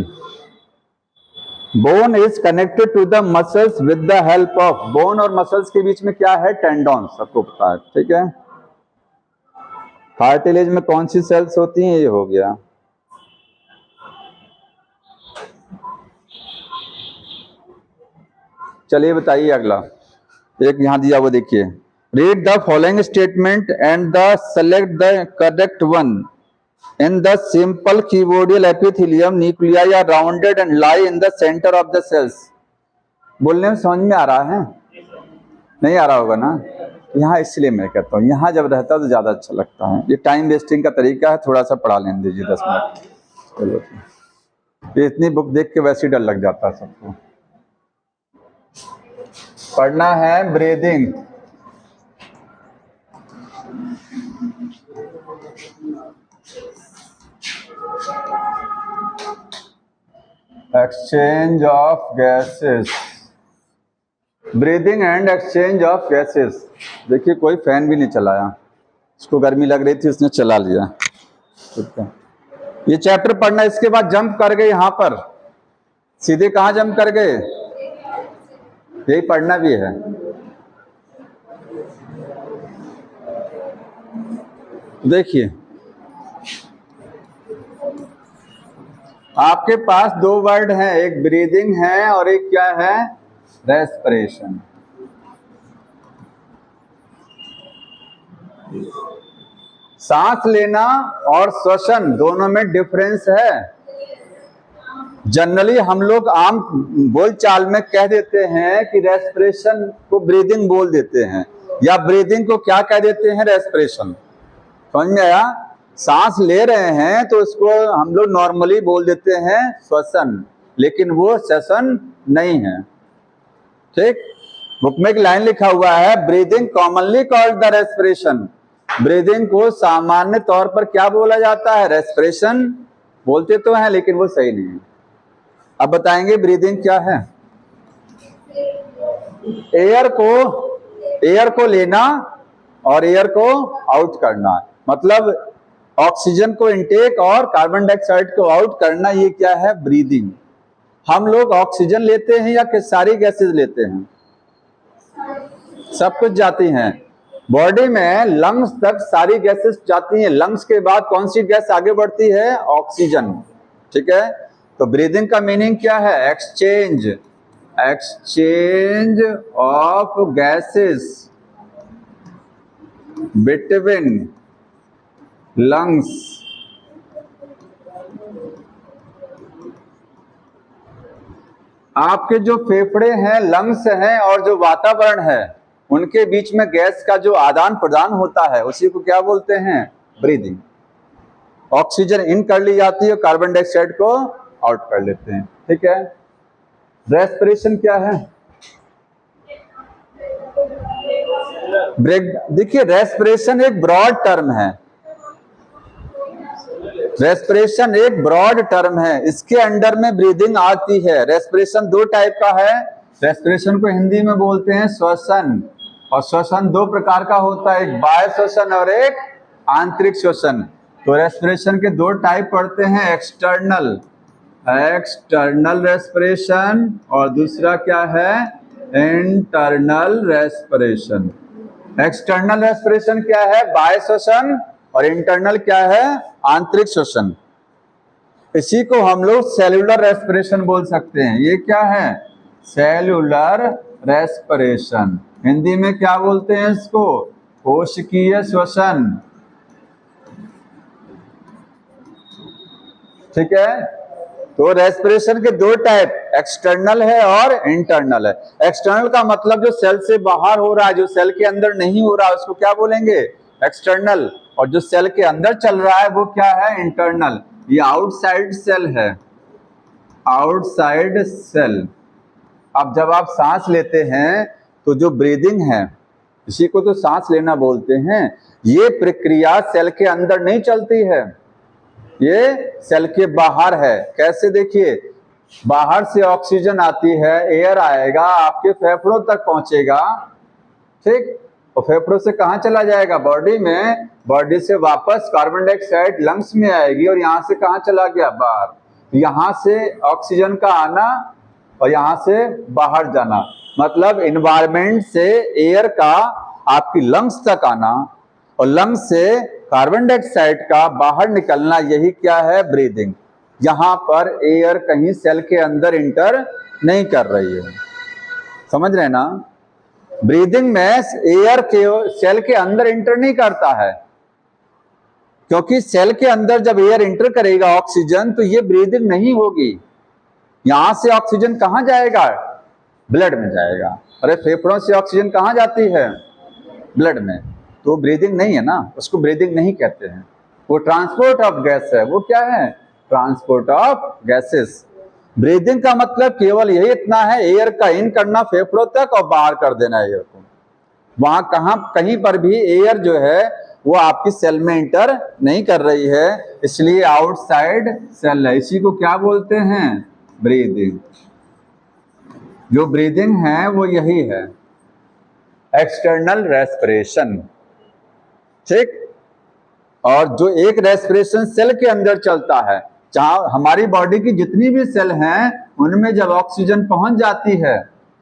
Bone is connected to the muscles with the help of, bone और मसल्स के बीच में क्या है? टेंडॉन, सबको पता है, ठीक है। कार्टिलेज में कौन सी सेल्स होती हैं? ये हो गया। चलिए बताइए अगला, एक यहां दिया वो देखिए, read the following statement and the select the correct one in the simple cuboidal epithelium nuclei are rounded and lie in the centre of the cells. बोलने में समझ में आ रहा है? नहीं आ रहा होगा ना? यहाँ इसलिए मैं कहता हूँ, यहाँ जब रहता तो ज्यादा अच्छा लगता है। ये टाइम वेस्टिंग का तरीका है, थोड़ा सा पढ़ा लेने दीजिए 10 मिनट। चलो, ये इतनी बुक देख के वैसे ही डर लग जाता है सबको। पढ़ना है breathing, exchange of gases, breathing and exchange of gases. देखिए कोई फैन भी नहीं चलाया, उसको गर्मी लग रही थी, उसने चला लिया, ठीक है। ये चैप्टर पढ़ना, इसके बाद जंप कर गए यहां पर, सीधे कहां जंप कर गए? यही पढ़ना भी है। देखिए आपके पास दो वर्ड हैं, एक ब्रीदिंग है और एक क्या है? रेस्पिरेशन। सांस लेना और श्वसन दोनों में डिफरेंस है। जनरली हम लोग आम बोलचाल में कह देते हैं कि रेस्पिरेशन को ब्रीदिंग बोल देते हैं, या ब्रीदिंग को क्या कह देते हैं? रेस्पिरेशन। समझ में आया? सांस ले रहे हैं तो इसको हम लोग नॉर्मली बोल देते हैं श्वसन, लेकिन वो श्वसन नहीं है, ठीक। बुक में एक लाइन लिखा हुआ है, breathing commonly called the respiration. Breathing को सामान्य तौर पर क्या बोला जाता है? रेस्पिरेशन बोलते तो हैं, लेकिन वो सही नहीं है। अब बताएंगे ब्रीदिंग क्या है। एयर को एयर को लेना और एयर को आउट करना, मतलब ऑक्सीजन को इनटेक और कार्बन डाइऑक्साइड को आउट करना, ये क्या है? ब्रीदिंग। हम लोग ऑक्सीजन लेते हैं या कि सारी गैसेस लेते हैं? सब कुछ जाती हैं बॉडी में, लंग्स तक सारी गैसेस जाती हैं। लंग्स के बाद कौन सी गैस आगे बढ़ती है? ऑक्सीजन। ठीक है, तो ब्रीदिंग का मीनिंग क्या है? Exchange, exchange of gases between lungs. आपके जो फेफड़े हैं, लंग्स हैं और जो वातावरण है, उनके बीच में गैस का जो आदान प्रदान होता है, उसी को क्या बोलते हैं? ब्रीदिंग। ऑक्सीजन इन कर ली जाती है, कार्बन डाइऑक्साइड को आउट कर लेते हैं। ठीक है, रेस्पिरेशन क्या है? ब्रेक, देखिए रेस्पिरेशन एक ब्रॉड टर्म है, रेस्पिरेशन एक ब्रॉड टर्म है, इसके अंडर में ब्रीदिंग आती है। रेस्पिरेशन दो टाइप का है, रेस्पिरेशन को हिंदी में बोलते हैं श्वसन, और श्वसन दो प्रकार का होता है, एक बाह्य श्वसन और एक आंतरिक श्वसन। तो रेस्पिरेशन के दो टाइप पड़ते हैं, एक्सटर्नल, एक्सटर्नल रेस्पिरेशन, और दूसरा क्या है? Internal respiration. एक्सटर्नल रेस्पिरेशन क्या है? बाह्य श्वसन, और इंटरनल क्या है? आंतरिक श्वसन। इसी को हम लोग सेल्यूलर रेस्पिरेशन बोल सकते हैं। ये क्या है? Cellular respiration. हिंदी में क्या बोलते हैं इसको? कोशिकीय श्वसन। ठीक है, तो रेस्पिरेशन के दो टाइप, एक्सटर्नल है और इंटरनल है। एक्सटर्नल का मतलब जो सेल से बाहर हो रहा है, जो सेल के अंदर नहीं हो रहा है, उसको क्या बोलेंगे? एक्सटर्नल। और जो सेल के अंदर चल रहा है वो क्या है? इंटरनल। ये आउटसाइड सेल है, आउटसाइड सेल। अब जब आप सांस लेते हैं तो जो ब्रीदिंग है, इसी को तो सांस लेना बोलते हैं, ये प्रक्रिया सेल के अंदर नहीं चलती है, ये सेल के बाहर है। कैसे? देखिए, बाहर से ऑक्सीजन आती है, एयर आएगा, आपके फेफड़ों तक पहुंचेगा, ठीक, और फेफड़ों से कहां चला जाएगा? बॉडी में। बॉडी से वापस कार्बन डाइऑक्साइड लंग्स में आएगी, और यहां से कहां चला गया? बाहर। यहां से ऑक्सीजन का आना और यहां से बाहर जाना, मतलब इन्वायरमेंट से एयर का आपकी लंग्स तक आना और लंग्स से कार्बन डाइऑक्साइड का बाहर निकलना, यही क्या है? ब्रीदिंग। यहां पर एयर कहीं सेल के अंदर इंटर नहीं कर रही है, समझ रहे हैं ना? ब्रीदिंग में एयर के सेल के अंदर इंटर नहीं करता है, क्योंकि सेल के अंदर जब एयर इंटर करेगा ऑक्सीजन, तो ये ब्रीदिंग नहीं होगी। यहां से ऑक्सीजन कहां जाएगा? ब्लड में जाएगा। अरे फेफड़ों से ऑक्सीजन कहां जाती है? ब्लड में। तो ब्रीदिंग नहीं है ना, उसको ब्रीदिंग नहीं कहते हैं, वो ट्रांसपोर्ट ऑफ गैस है। वो क्या है? Transport of gases. ब्रीदिंग का मतलब केवल यही इतना है, एयर का इन करना फेफड़ों तक और बाहर कर देना एयर को। वहां कहीं पर भी एयर जो है वो आपकी सेल में इंटर नहीं कर रही है, इसलिए आउटसाइड सेल है। इसी को क्या बोलते हैं? ब्रीदिंग। जो ब्रीदिंग है वो यही है, एक्सटर्नल रेस्पिरेशन। ठीक, और जो एक रेस्पिरेशन सेल के अंदर चलता है, जहां हमारी बॉडी की जितनी भी सेल हैं उनमें जब ऑक्सीजन पहुंच जाती है,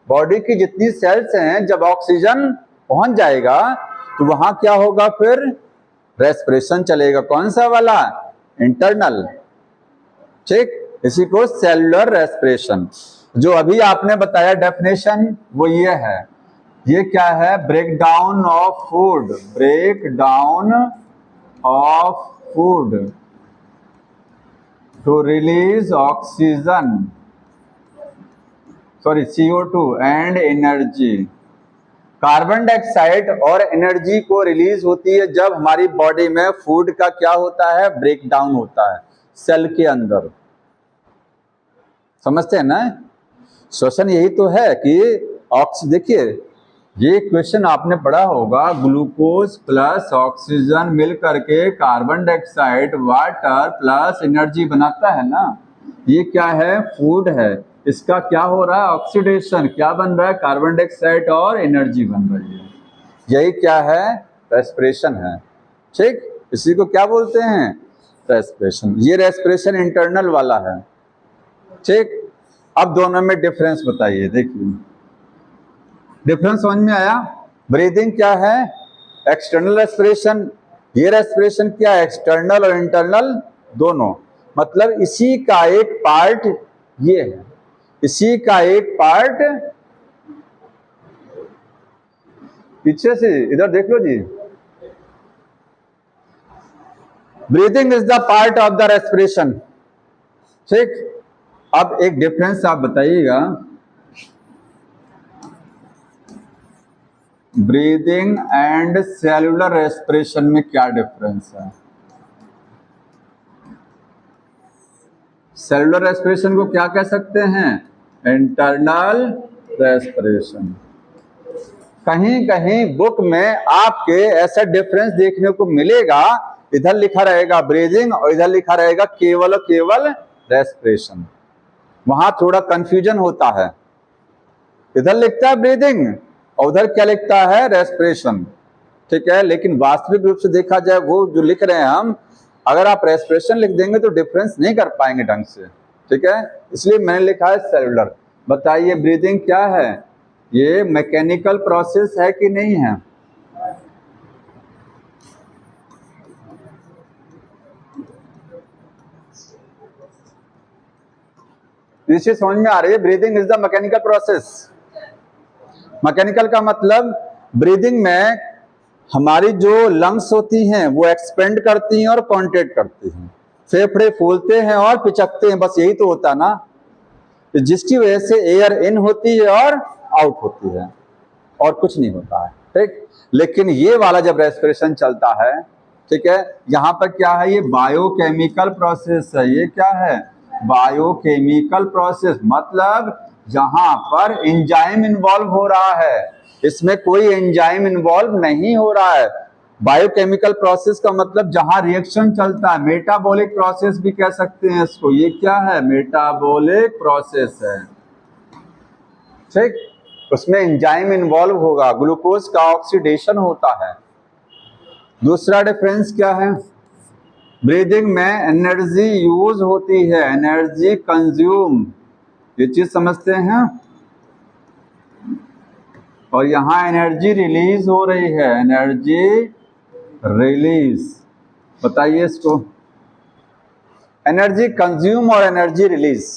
बॉडी की जितनी सेल्स हैं, जब ऑक्सीजन पहुंच जाएगा तो वहां क्या होगा? फिर रेस्पिरेशन चलेगा। कौन सा वाला? इंटरनल। ठीक, इसी को सेल्युलर रेस्पिरेशन। जो अभी आपने बताया डेफिनेशन, वो ये है। ये क्या है? Break down of food, break down of food to release oxygen, sorry CO2 and energy. Carbon dioxide और एनर्जी को रिलीज होती है जब हमारी बॉडी में फूड का क्या होता है? ब्रेक डाउन होता है सेल के अंदर। समझते हैं ना? श्वसन यही तो है कि देखिए, ये क्वेश्चन आपने पढ़ा होगा, ग्लूकोज प्लस ऑक्सीजन मिल करके carbon dioxide, water plus energy बनाता है ना। ये क्या है? फूड है। इसका क्या हो रहा है? ऑक्सीडेशन। क्या बन रहा है? कार्बन डाइऑक्साइड और एनर्जी बन रही है। यही क्या है, रेस्पिरेशन है। ठीक, इसी को क्या बोलते हैं, रेस्पिरेशन। ये रेस्पिरेशन इंटरनल वाला है। ठीक, अब दोनों में डिफरेंस बताइए। देखिए डिफरेंस समझ में आया। ब्रीदिंग क्या है, एक्सटर्नल रेस्पिरेशन। ये रेस्पिरेशन क्या है, एक्सटर्नल और इंटरनल दोनों। मतलब इसी का एक पार्ट ये है, इसी का एक पार्ट पीछे से इधर देख लो जी। Breathing is the part of the respiration. ठीक, अब एक डिफरेंस आप बताइएगा, ब्रीदिंग एंड सेलुलर रेस्पिरेशन में क्या डिफरेंस है। सेलुलर रेस्पिरेशन को क्या कह सकते हैं, इंटरनल रेस्पिरेशन। कहीं कहीं बुक में आपके ऐसा डिफरेंस देखने को मिलेगा, इधर लिखा रहेगा ब्रीदिंग और इधर लिखा रहेगा केवल और केवल रेस्पिरेशन। वहां थोड़ा कंफ्यूजन होता है, इधर लिखता है ब्रीदिंग और उधर क्या लिखता है, रेस्पिरेशन। ठीक है, लेकिन वास्तविक रूप से देखा जाए वो जो लिख रहे हैं हम, अगर आप रेस्पिरेशन लिख देंगे तो डिफरेंस नहीं कर पाएंगे ढंग से। ठीक है, इसलिए मैंने लिखा है सेलुलर। बताइए ब्रीदिंग क्या है, ये मैकेनिकल प्रोसेस है कि नहीं है। ये चीज समझ में आ रही है, breathing is the mechanical process. Mechanical का मतलब ब्रीदिंग में हमारी जो लंग्स होती हैं वो एक्सपेंड करती हैं और कॉन्ट्रैक्ट करती हैं, फेफड़े फूलते हैं और पिचकते हैं, बस यही तो होता ना, जिसकी वजह से एयर इन होती है और आउट होती है, और कुछ नहीं होता है। ठीक, लेकिन ये वाला जब रेस्पिरेशन चलता है, ठीक है, यहाँ पर क्या है, ये बायोकेमिकल प्रोसेस है। ये क्या है, बायोकेमिकल प्रोसेस, मतलब जहां पर एंजाइम इन्वॉल्व हो रहा है, इसमें कोई एंजाइम इन्वॉल्व नहीं हो रहा है। बायोकेमिकल प्रोसेस का मतलब जहां रिएक्शन चलता है, मेटाबॉलिक प्रोसेस भी कह सकते हैं इसको। ये क्या है, मेटाबॉलिक प्रोसेस है। ठीक, उसमें एंजाइम इन्वॉल्व होगा, ग्लूकोज का ऑक्सीडेशन होता है। दूसरा डिफरेंस क्या है, ब्रीदिंग में एनर्जी यूज होती है, एनर्जी कंज्यूम, ये चीज समझते हैं, और यहां एनर्जी रिलीज हो रही है, एनर्जी रिलीज। बताइए इसको, एनर्जी कंज्यूम और एनर्जी रिलीज।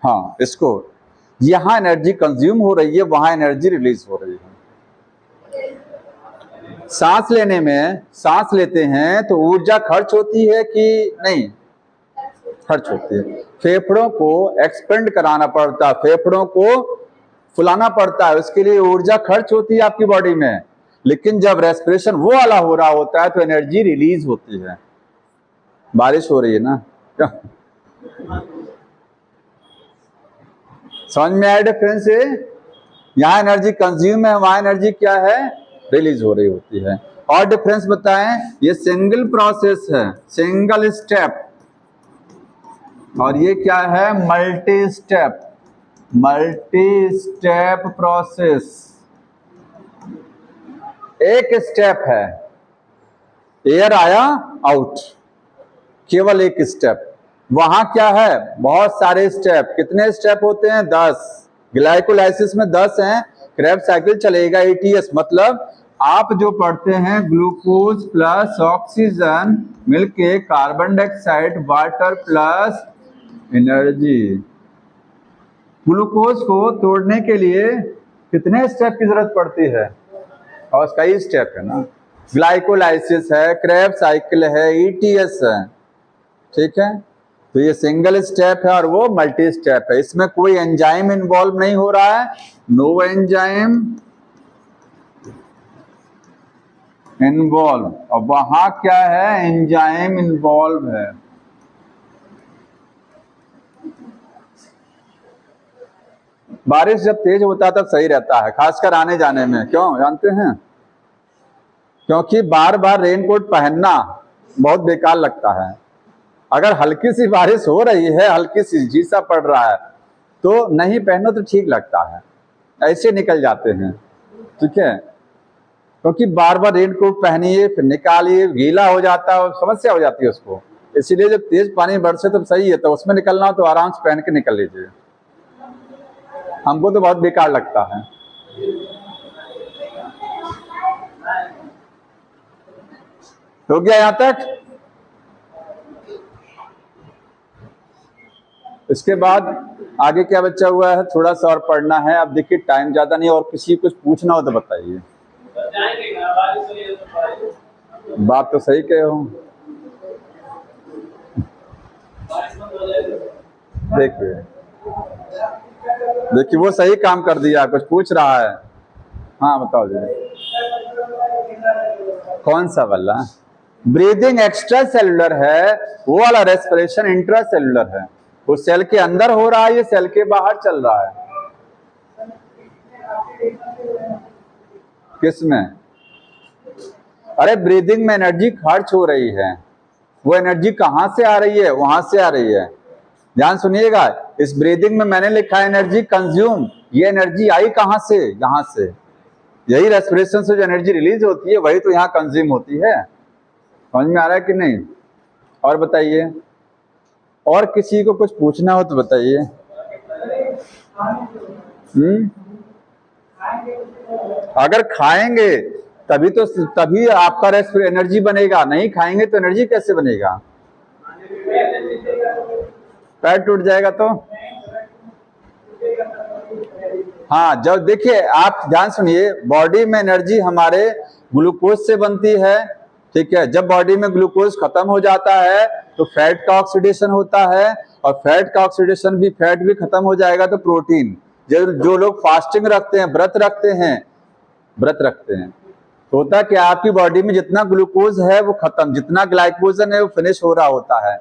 हाँ, इसको यहां एनर्जी कंज्यूम हो रही है, वहां एनर्जी रिलीज हो रही है। सांस लेने में, सांस लेते हैं तो ऊर्जा खर्च होती है कि नहीं, खर्च होती है। फेफड़ों को एक्सपेंड कराना पड़ता है, फेफड़ों को फुलाना पड़ता है, उसके लिए ऊर्जा खर्च होती है आपकी बॉडी में। लेकिन जब रेस्पिरेशन वो वाला हो रहा होता है तो एनर्जी रिलीज होती है। बारिश हो रही है ना, समझ में आया डिफरेंस है। यहाँ एनर्जी कंज्यूम है, वहां एनर्जी क्या है, रिलीज हो रही होती है। और डिफरेंस बताएं, ये सिंगल प्रोसेस है, सिंगल स्टेप, और ये क्या है, multi step, multi step process. एक स्टेप है, एयर आया आउट, केवल एक स्टेप। वहां क्या है, बहुत सारे स्टेप। कितने स्टेप होते हैं, 10। ग्लाइकोलाइसिस में 10 हैं। क्रेब्स साइकिल चलेगा ATS, मतलब आप जो पढ़ते हैं ग्लूकोज प्लस ऑक्सीजन मिलके carbon dioxide water plus energy. Glucose को तोड़ने के लिए कितने स्टेप की जरूरत पड़ती है, और कई स्टेप है ना। ग्लाइकोलाइसिस है, क्रेब साइकिल है, ETS है। ठीक है, तो ये सिंगल स्टेप है और वो मल्टी स्टेप है। इसमें कोई एंजाइम इन्वॉल्व नहीं हो रहा है, नो एंजाइम इन्वॉल्व, और वहां क्या है, एंजाइम इन्वॉल्व है। बारिश जब तेज होता है तब सही रहता है, खासकर आने जाने में। क्यों जानते हैं, क्योंकि बार बार रेनकोट पहनना बहुत बेकार लगता है। अगर हल्की सी बारिश हो रही है, हल्की सी झीसा पड़ रहा है, तो नहीं पहनो तो ठीक लगता है, ऐसे निकल जाते हैं, ठीक है। क्योंकि बार बार रेन कोट पहनिए फिर निकालिए, गीला हो जाता है और समस्या हो जाती है उसको। इसीलिए जब तेज पानी बरसे तो सही है, तो उसमें निकलना हो तो आराम से पहन के निकल लीजिए। हमको तो बहुत बेकार लगता है। हो गया यहाँ तक? इसके बाद आगे क्या बचा हुआ है, थोड़ा सा और पढ़ना है। अब देखिए टाइम ज्यादा नहीं, और किसी कुछ पूछना हो तो बताइए। बात तो सही कहे हो। देखिए देखिए वो सही काम कर दिया, कुछ पूछ रहा है। हाँ बताओ जी। कौन सा वाला? ब्रीदिंग एक्स्ट्रा सेलुलर है, वो वाला रेस्पिरेशन इंट्रा सेलुलर है। वो सेल के अंदर हो रहा है, ये सेल के बाहर चल रहा है। किसमें? अरे ब्रीदिंग में एनर्जी खर्च हो रही है, वो एनर्जी कहां से आ रही है? वहां से आ रही है। ध्यान सुनिएगा, इस ब्रीदिंग में मैंने लिखा है एनर्जी कंज्यूम, ये एनर्जी आई कहां से? यहां से। यही रेस्पिरेशन से जो एनर्जी रिलीज होती है वही तो यहाँ कंज्यूम होती है। समझ में आ रहा है कि नहीं? और बताइए, और किसी को कुछ पूछना हो तो बताइए। अगर खाएंगे तभी आपका एनर्जी बनेगा, नहीं खाएंगे तो एनर्जी कैसे बनेगा? पैर टूट जाएगा तो? हाँ, जब देखिए आप ध्यान सुनिए, बॉडी में एनर्जी हमारे ग्लूकोज से बनती है, ठीक है। जब बॉडी में ग्लूकोज खत्म हो जाता है तो फैट का ऑक्सीडेशन होता है, और फैट का ऑक्सीडेशन भी, फैट भी खत्म हो जाएगा तो प्रोटीन। जो लोग फास्टिंग रखते हैं, व्रत रखते हैं, तो होता है कि आपकी बॉडी में जितना ग्लूकोज है वो खत्म, जितना ग्लाइकोजन है वो फिनिश हो रहा होता है।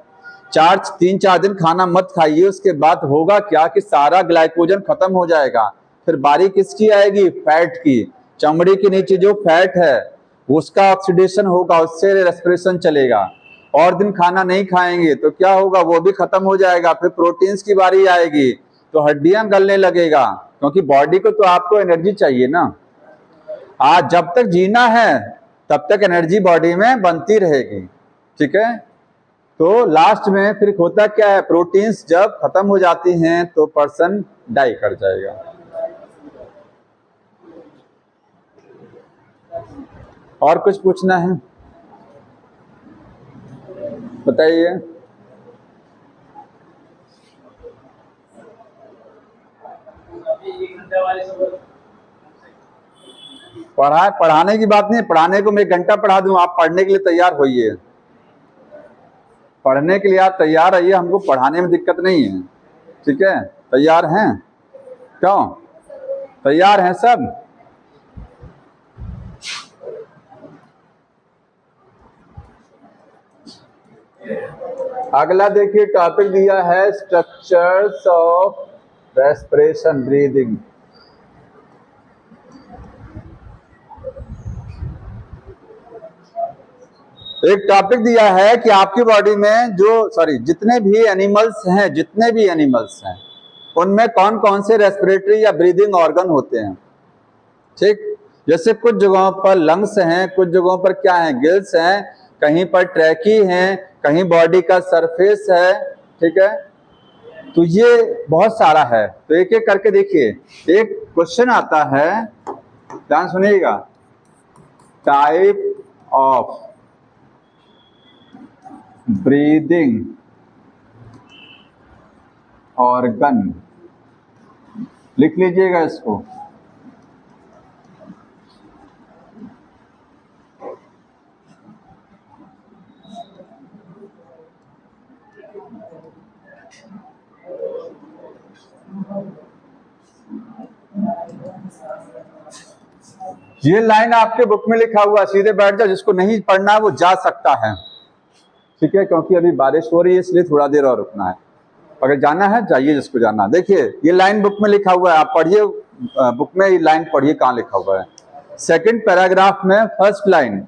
3-4 दिन खाना मत खाइए, उसके बाद होगा क्या कि सारा ग्लाइकोजन खत्म हो जाएगा। फिर बारी किसकी आएगी? फैट की। चमड़ी के नीचे जो फैट है उसका ऑक्सीडेशन होगा, उससे रेस्पिरेशन चलेगा। और दिन खाना नहीं खाएंगे तो क्या होगा? वो भी खत्म हो जाएगा। फिर प्रोटीन्स की बारी आएगी तो हड्डियां गलने लगेगा, क्योंकि बॉडी को तो आपको एनर्जी चाहिए ना। आज जब तक जीना है तब तक एनर्जी बॉडी में बनती रहेगी, ठीक है। तो लास्ट में फिर होता क्या है, प्रोटीन्स जब खत्म हो जाती हैं तो पर्सन डाई कर जाएगा। और कुछ पूछना है? बताइए। पढ़ाने की बात नहीं, पढ़ाने को मैं 1 घंटा पढ़ा दूं, आप पढ़ने के लिए तैयार होइए। पढ़ने के लिए आप तैयार रहिए, हमको पढ़ाने में दिक्कत नहीं है, ठीक है। तैयार हैं? क्यों तैयार हैं सब? अगला देखिए टॉपिक दिया है स्ट्रक्चर्स ऑफ रेस्पिरेशन ब्रीदिंग। एक टॉपिक दिया है कि आपकी बॉडी में जितने भी एनिमल्स हैं उनमें कौन कौन से रेस्पिरेटरी या ब्रीदिंग ऑर्गन होते हैं, ठीक। जैसे कुछ जगहों पर लंग्स हैं, कुछ जगहों पर क्या है, गिल्स हैं, कहीं पर ट्रैकी हैं, कहीं बॉडी का सरफेस है, ठीक है। तो ये बहुत सारा है, तो एक एक करके देखिए। एक क्वेश्चन आता है, ध्यान सुनिएगा, टाइप ऑफ ब्रीदिंग ऑर्गन, लिख लीजिएगा इसको। ये लाइन आपके बुक में लिखा हुआ, सीधे बैठ जाओ, जिसको नहीं पढ़ना है वो जा सकता है, ठीक है। क्योंकि अभी बारिश हो रही है इसलिए थोड़ा देर और रुकना है। अगर जाना है जाइए, जिसको जाना है। देखिए ये लाइन बुक में लिखा हुआ है, आप पढ़िए, बुक में ये लाइन पढ़िए कहाँ लिखा हुआ है। 2nd पैराग्राफ में 1st लाइन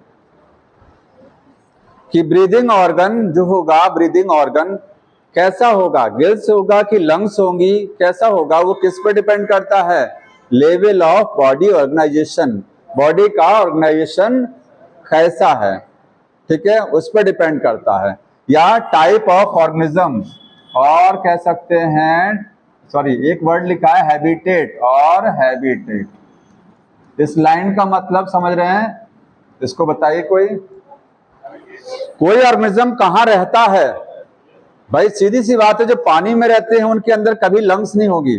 कि ब्रीदिंग ऑर्गन जो होगा, ब्रीदिंग ऑर्गन कैसा होगा, गिल्स होगा कि लंग्स होंगी, कैसा होगा, वो किस पर डिपेंड करता है, level of body organisation, body का ऑर्गेनाइजेशन कैसा है, ठीक है, उस पर डिपेंड करता है, या टाइप ऑफ ऑर्गेनिज्म, और कह सकते हैं, सॉरी एक वर्ड लिखा है हैबिटेट और हैबिटेट। इस लाइन का मतलब समझ रहे हैं, इसको बताइए कोई ऑर्गेनिज्म कहाँ रहता है। भाई सीधी सी बात है, जो पानी में रहते हैं उनके अंदर कभी लंग्स नहीं होगी,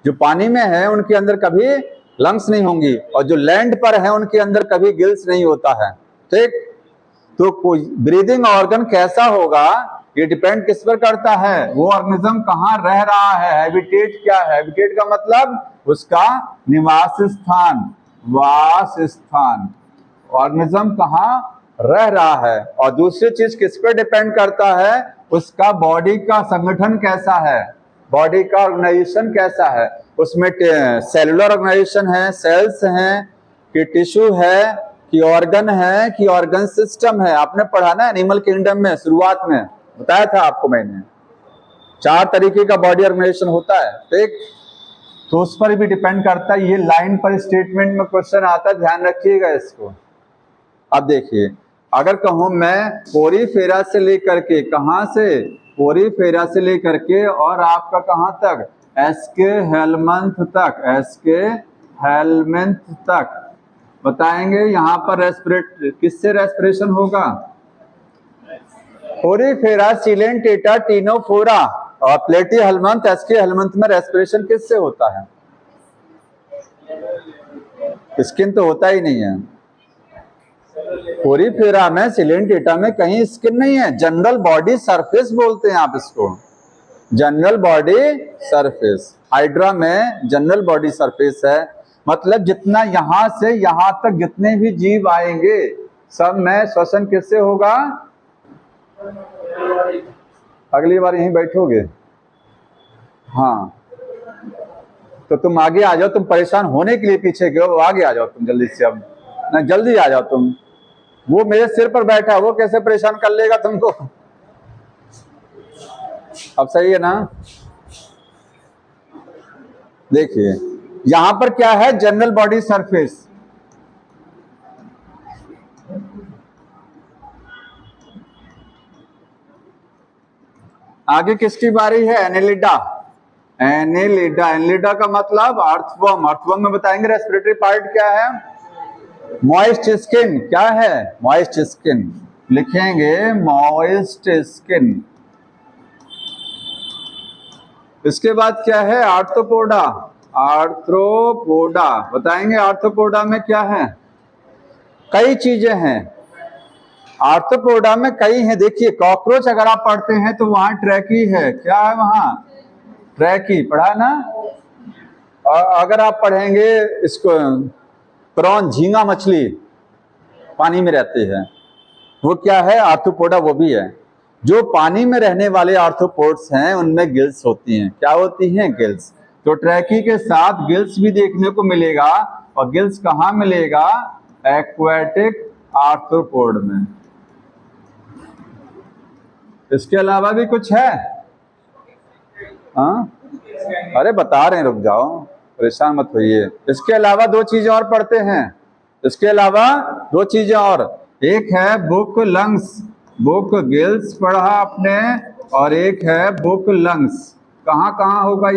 जो पानी में है उनके अंदर कभी लंग्स नहीं होंगी, और जो लैंड पर है उनके अंदर कभी गिल्स नहीं होता है, ठीक। तो कोई ब्रीदिंग ऑर्गन कैसा होगा, ये डिपेंड किस पर करता है, वो ऑर्गेनिज्म कहाँ रह रहा है, हैबिटेट क्या है, हैबिटेट का मतलब उसका निवास स्थान, वास स्थान, ऑर्गेनिज्म कहाँ रह रहा है। और दूसरी चीज किस पे डिपेंड करता है, उसका बॉडी का संगठन कैसा है, बॉडी का ऑर्गेनाइजेशन कैसा है, उसमें सेलुलर ऑर्गेनाइजेशन है, सेल्स हैं कि टिश्यू है कि ऑर्गन है कि ऑर्गन सिस्टम है। आपने पढ़ा ना एनिमल किंगडम में, शुरुआत में बताया था आपको मैंने, 4 तरीके का बॉडी ऑर्गेनाइजेशन होता है, ठीक। तो उस पर भी डिपेंड करता है, ये लाइन पर स्टेटमेंट में क्वेश्चन आता है, ध्यान रखिएगा इसको। अब देखिए, अगर कहूं मैं पोरीफेरा से लेकर के, कहां से, पोरीफेरा से लेकर के और आपका कहां तक, एस्के हेलमंथ तक, एस्के हेलमंथ तक बताएंगे, यहां पर रेस्पिरेट किससे रेस्पिरेशन होगा, पोरीफेरा, सिलेंटेटा, टिनोफोरा और प्लेटी हेलमंथ, एस्के हेलमंथ में रेस्पिरेशन किससे होता है, स्किन तो होता ही नहीं है। पोरीफेरा में, सिलेंटेटा में कहीं स्किन नहीं है, जनरल बॉडी सरफेस बोलते हैं आप इसको, जनरल बॉडी सरफेस। हाइड्रा में जनरल बॉडी सरफेस है, मतलब जितना यहां से यहां तक जितने भी जीव आएंगे सब में श्वसन किससे होगा, अगली बार यहीं बैठोगे, हाँ तो तुम आगे आ जाओ, तुम परेशान होने के लिए पीछे गए हो, आगे आ जाओ तुम जल्दी से, अब ना जल्दी आ जाओ तुम, वो मेरे सिर पर बैठा है, वो कैसे परेशान कर लेगा तुमको, अब सही है ना। देखिए यहां पर क्या है, जनरल बॉडी सरफेस, आगे किसकी बारी है, एनेलिडा, एनेलिडा, एनेलिडा का मतलब अर्थवर्म, अर्थवर्म में बताएंगे रेस्पिरेटरी पार्ट क्या है, मॉइस्ट स्किन, क्या है, मॉइस्ट स्किन, लिखेंगे मॉइस्ट स्किन। इसके बाद क्या है, आर्थ्रोपोडा, आर्थ्रोपोडा बताएंगे, आर्थ्रोपोडा में क्या है, कई चीजें हैं, आर्थ्रोपोडा में कई हैं। देखिए कॉकरोच अगर आप पढ़ते हैं तो वहां ट्रैकी है, क्या है वहां, ट्रैकी पढ़ा ना। और अगर आप पढ़ेंगे इसको, प्रॉन, झींगा मछली पानी में रहती है, वो क्या है, आर्थ्रोपोडा वो भी है। जो पानी में रहने वाले आर्थ्रोपोड्स हैं उनमें गिल्स होती हैं, क्या होती हैं, गिल्स। तो ट्रैकी के साथ गिल्स भी देखने को मिलेगा, और गिल्स कहाँ मिलेगा, एक्वेटिक आर्थ्रोपोड में। इसके अलावा भी कुछ है, हाँ अरे बता रहे हैं, रुक जाओ परेशान मत होइए। इसके अलावा 2 चीजें और पढ़ते हैं, इसके अलावा 2 चीजें और, एक है बुक लंग्स, बुक गिल्स पढ़ा आपने, और एक है बुक लंग्स। कहाँ कहाँ होगा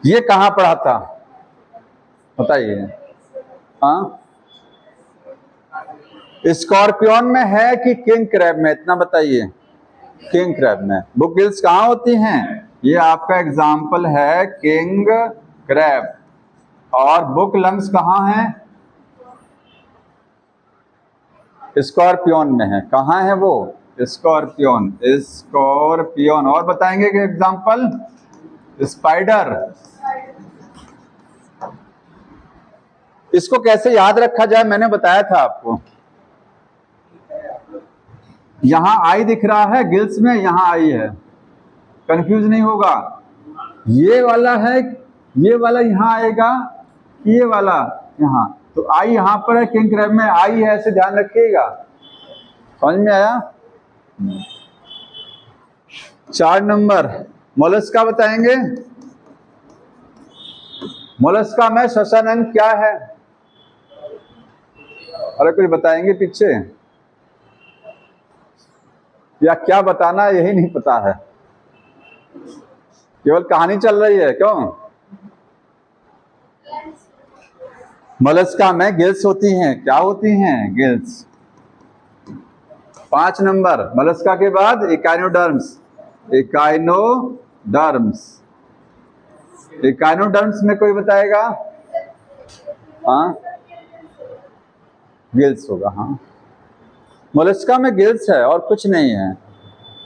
ये कहाँ पढ़ा था बताइए, हाँ स्कॉर्पियन में है कि किंग क्रैब में, इतना बताइए, किंग क्रैब में। बुक गिल्स कहाँ होती हैं, ये आपका एग्जाम्पल है किंग क्रैब। और बुक लंग्स कहाँ है, स्कॉर्पियन में है, कहाँ है वो, स्कॉर्पियन, स्कॉर्पियन। और बताएंगे कि एग्जाम्पल, स्पाइडर। इसको कैसे याद रखा जाए मैंने बताया था आपको, यहां आई दिख रहा है गिल्स में, यहां आई है, कंफ्यूज नहीं होगा, ये वाला है, ये वाला यहां आएगा, ये वाला यहां, तो आई यहां पर है, किंग क्रैब में आई है, ऐसे ध्यान रखिएगा, समझ में आया। 4 नंबर मोलस्का बताएंगे। मोलस्का में श्वसन अंग क्या है? अरे कुछ बताएंगे पीछे, या क्या बताना है यही नहीं पता है, केवल कहानी चल रही है क्यों? मोलस्का में गिल्स होती हैं। क्या होती हैं? गिल्स। 5 नंबर मोलस्का के बाद इकाइनोडर्म्स। इकाइनोडर्म्स, इकाइनोडर्म्स में कोई बताएगा? हाँ, गिल्स होगा। हाँ, मोलस्का में गिल्स है और कुछ नहीं है।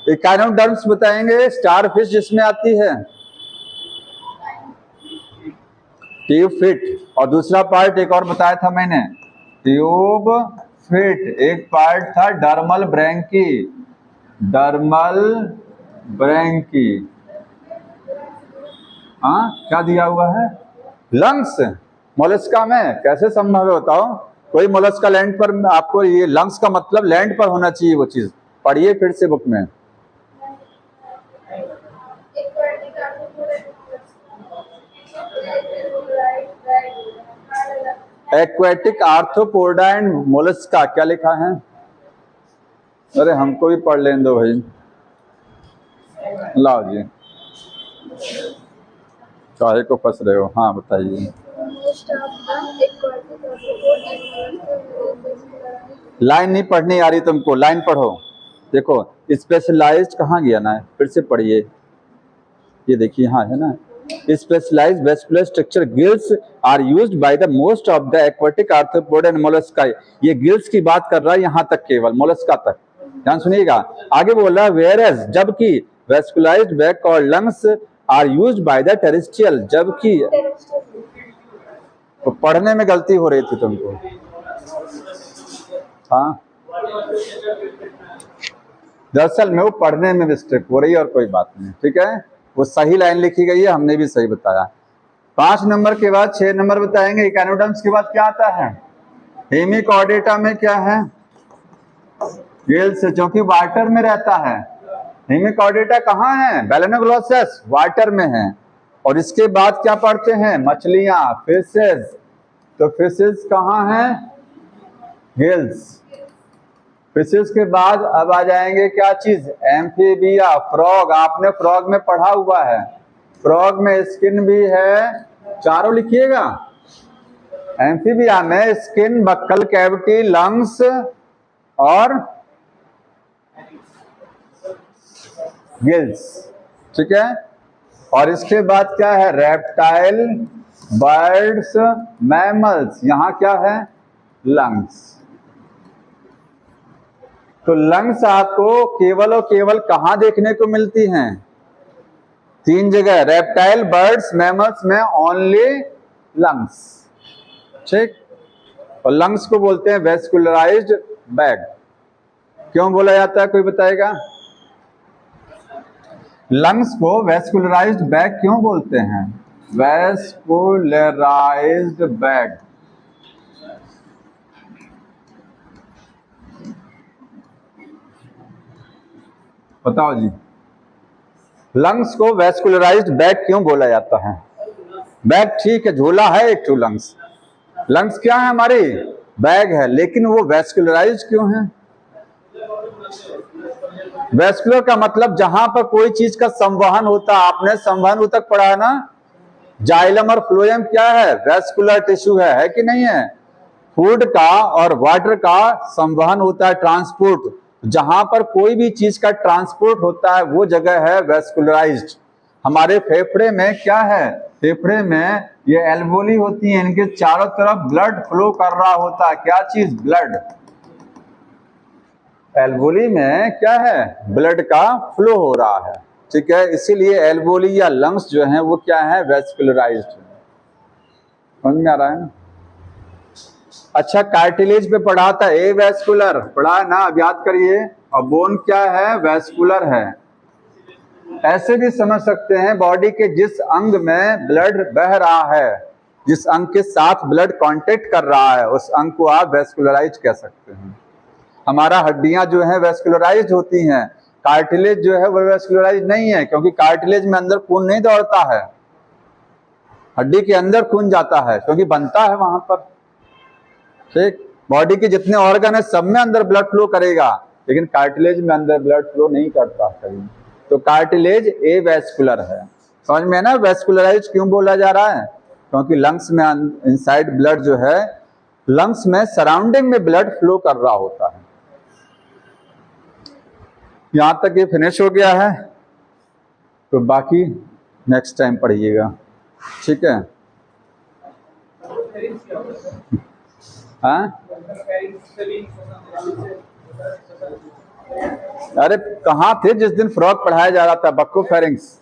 इकाइनोडर्म्स बताएंगे। स्टारफिश जिसमें आती है ट्यूब फिट, और दूसरा पार्ट एक और बताया था मैंने, ट्यूब फिट। एक पार्ट था डर्मल ब्रैंकी। डर्मल ब्रैंकी। हाँ, क्या दिया हुआ है? लंग्स। मोलस्का में कैसे संभव है बताओ? कोई मोलस्का लैंड पर, आपको ये लंग्स का मतलब लैंड पर होना चाहिए वो चीज। पढ़िए फिर से बुक में। एक्वेटिक आर्थ्रोपोडा एंड मोलस्का, क्या लिखा है? अरे हमको भी पढ़ लेने दो भाई। लाओ जी, काहे को फंस रहे हो? हाँ बताइए। लाइन नहीं पढ़नी आ रही तुमको? लाइन पढ़ो। देखो स्पेशलाइज्ड कहाँ गया ना, फिर से पढ़िए। ये देखिए, हाँ है ना, specialised vascular structure gills are used by the most of the aquatic arthropod and mollusca. ये गिल्स की बात कर रहा है यहाँ तक, केवल मोलस्का तक। ध्यान सुनिएगा, आगे बोला वेयरएज, जबकि वेस्कुलाइज्ड बैक और lungs are used by the terrestrial, जबकि तो पढ़ने में गलती हो रही थी तुमको। हाँ, दरअसल में वो पढ़ने में मिस्टेक हो रही है और कोई बात नहीं, ठीक है। वो सही लाइन लिखी गई है, हमने भी सही बताया। 5 नंबर के बाद 6 नंबर बताएंगे। इकाइनोडर्म्स के बाद क्या आता है? हेमिकॉर्डेटा में क्या है? गिल्स, जो कि वाटर में रहता है। हेमिकॉर्डेटा कहाँ है? बेलेनोग्लोसस, वाटर में है। और इसके बाद क्या पढ़ते हैं? मछलियां, फिशेस। तो फिशेस कहाँ है? गिल्स। फिशेस के बाद अब आ जाएंगे क्या चीज? Amphibia, frog. आपने फ्रॉग में पढ़ा हुआ है, फ्रॉग में स्किन भी है, चारों लिखिएगा। एम्फीबिया में स्किन, बक्कल कैविटी, लंग्स और गिल्स, ठीक है। और इसके बाद क्या है? Reptile, birds, mammals. यहां क्या है? लंग्स। तो लंग्स आपको केवल और केवल कहां देखने को मिलती हैं? 3 जगह, रेप्टाइल, बर्ड्स, मैमल्स में ओनली लंग्स, ठीक। और लंग्स को बोलते हैं वेस्कुलराइज्ड बैग। क्यों बोला जाता है, कोई बताएगा? लंग्स को वेस्कुलराइज्ड बैग क्यों बोलते हैं? वेस्कुलराइज्ड बैग, बताओ जी। लंग्स को वेस्कुलराइज्ड बैग क्यों बोला जाता है? बैग ठीक है, झोला है एक तो। लंग्स, लंग्स क्या है? हमारी बैग है, लेकिन वो वेस्कुलराइज क्यों है? वेस्कुलर का मतलब जहां पर कोई चीज का संवहन होता है। आपने संवहन तक पढ़ा है ना? जाइलम और फ्लोएम क्या है? वेस्कुलर टिश्यू है कि नहीं है? फूड का और वाटर का संवहन होता है, ट्रांसपोर्ट। जहां पर कोई भी चीज का ट्रांसपोर्ट होता है वो जगह है वेस्कुलराइज्ड। हमारे फेफड़े में क्या है? फेफड़े में ये एल्वोली होती हैं, इनके चारों तरफ ब्लड फ्लो कर रहा होता है। क्या चीज? ब्लड। एल्वोली में क्या है? ब्लड का फ्लो हो रहा है, ठीक है। इसीलिए एल्वोली या लंग्स जो हैं वो क्या है? वेस्कुलराइज्ड। समझ में आ रहा है ना? अच्छा, कार्टिलेज पे पढ़ा था, ए वेस्कुलर पढ़ा है ना, अब याद करिए। और बोन क्या है? वेस्कुलर है। ऐसे भी समझ सकते हैं, बॉडी के जिस अंग में ब्लड बह रहा है, जिस अंग के साथ ब्लड कांटेक्ट कर रहा है, उस अंग को आप वेस्कुलराइज कह सकते हैं। हमारा हड्डियां जो है वेस्कुलराइज होती हैं, कार्टिलेज जो है वो वेस्कुलराइज नहीं है, क्योंकि कार्टिलेज में अंदर खून नहीं दौड़ता है। हड्डी के अंदर खून जाता है क्योंकि बनता है वहां पर। ठीक, बॉडी के जितने ऑर्गन है सब में अंदर ब्लड फ्लो करेगा, लेकिन कार्टिलेज में अंदर ब्लड फ्लो नहीं करता कभी। तो कार्टिलेज एवेस्कुलर है। समझ में है ना वेस्कुलराइज क्यों बोला जा रहा है? क्योंकि लंग्स में इनसाइड ब्लड जो है, लंग्स में सराउंडिंग में ब्लड फ्लो कर रहा होता है। यहां तक ये फिनिश हो गया है, तो बाकी नेक्स्ट टाइम पढ़िएगा, ठीक है? हाँ, अरे कहाँ थे जिस दिन फ्रॉग पढ़ाया जा रहा था? बक्को फेरिंग्स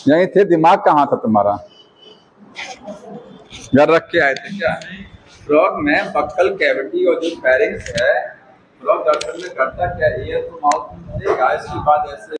यहीं थे, दिमाग कहाँ था तुम्हारा? घर रख के आए थे क्या? फ्रॉग में बक्कल कैविटी और जो फेरिंग्स है, फ्रॉग दरअसल में करता क्या है, ईयर को माउथ में भरेगा, इसके बाद ऐसे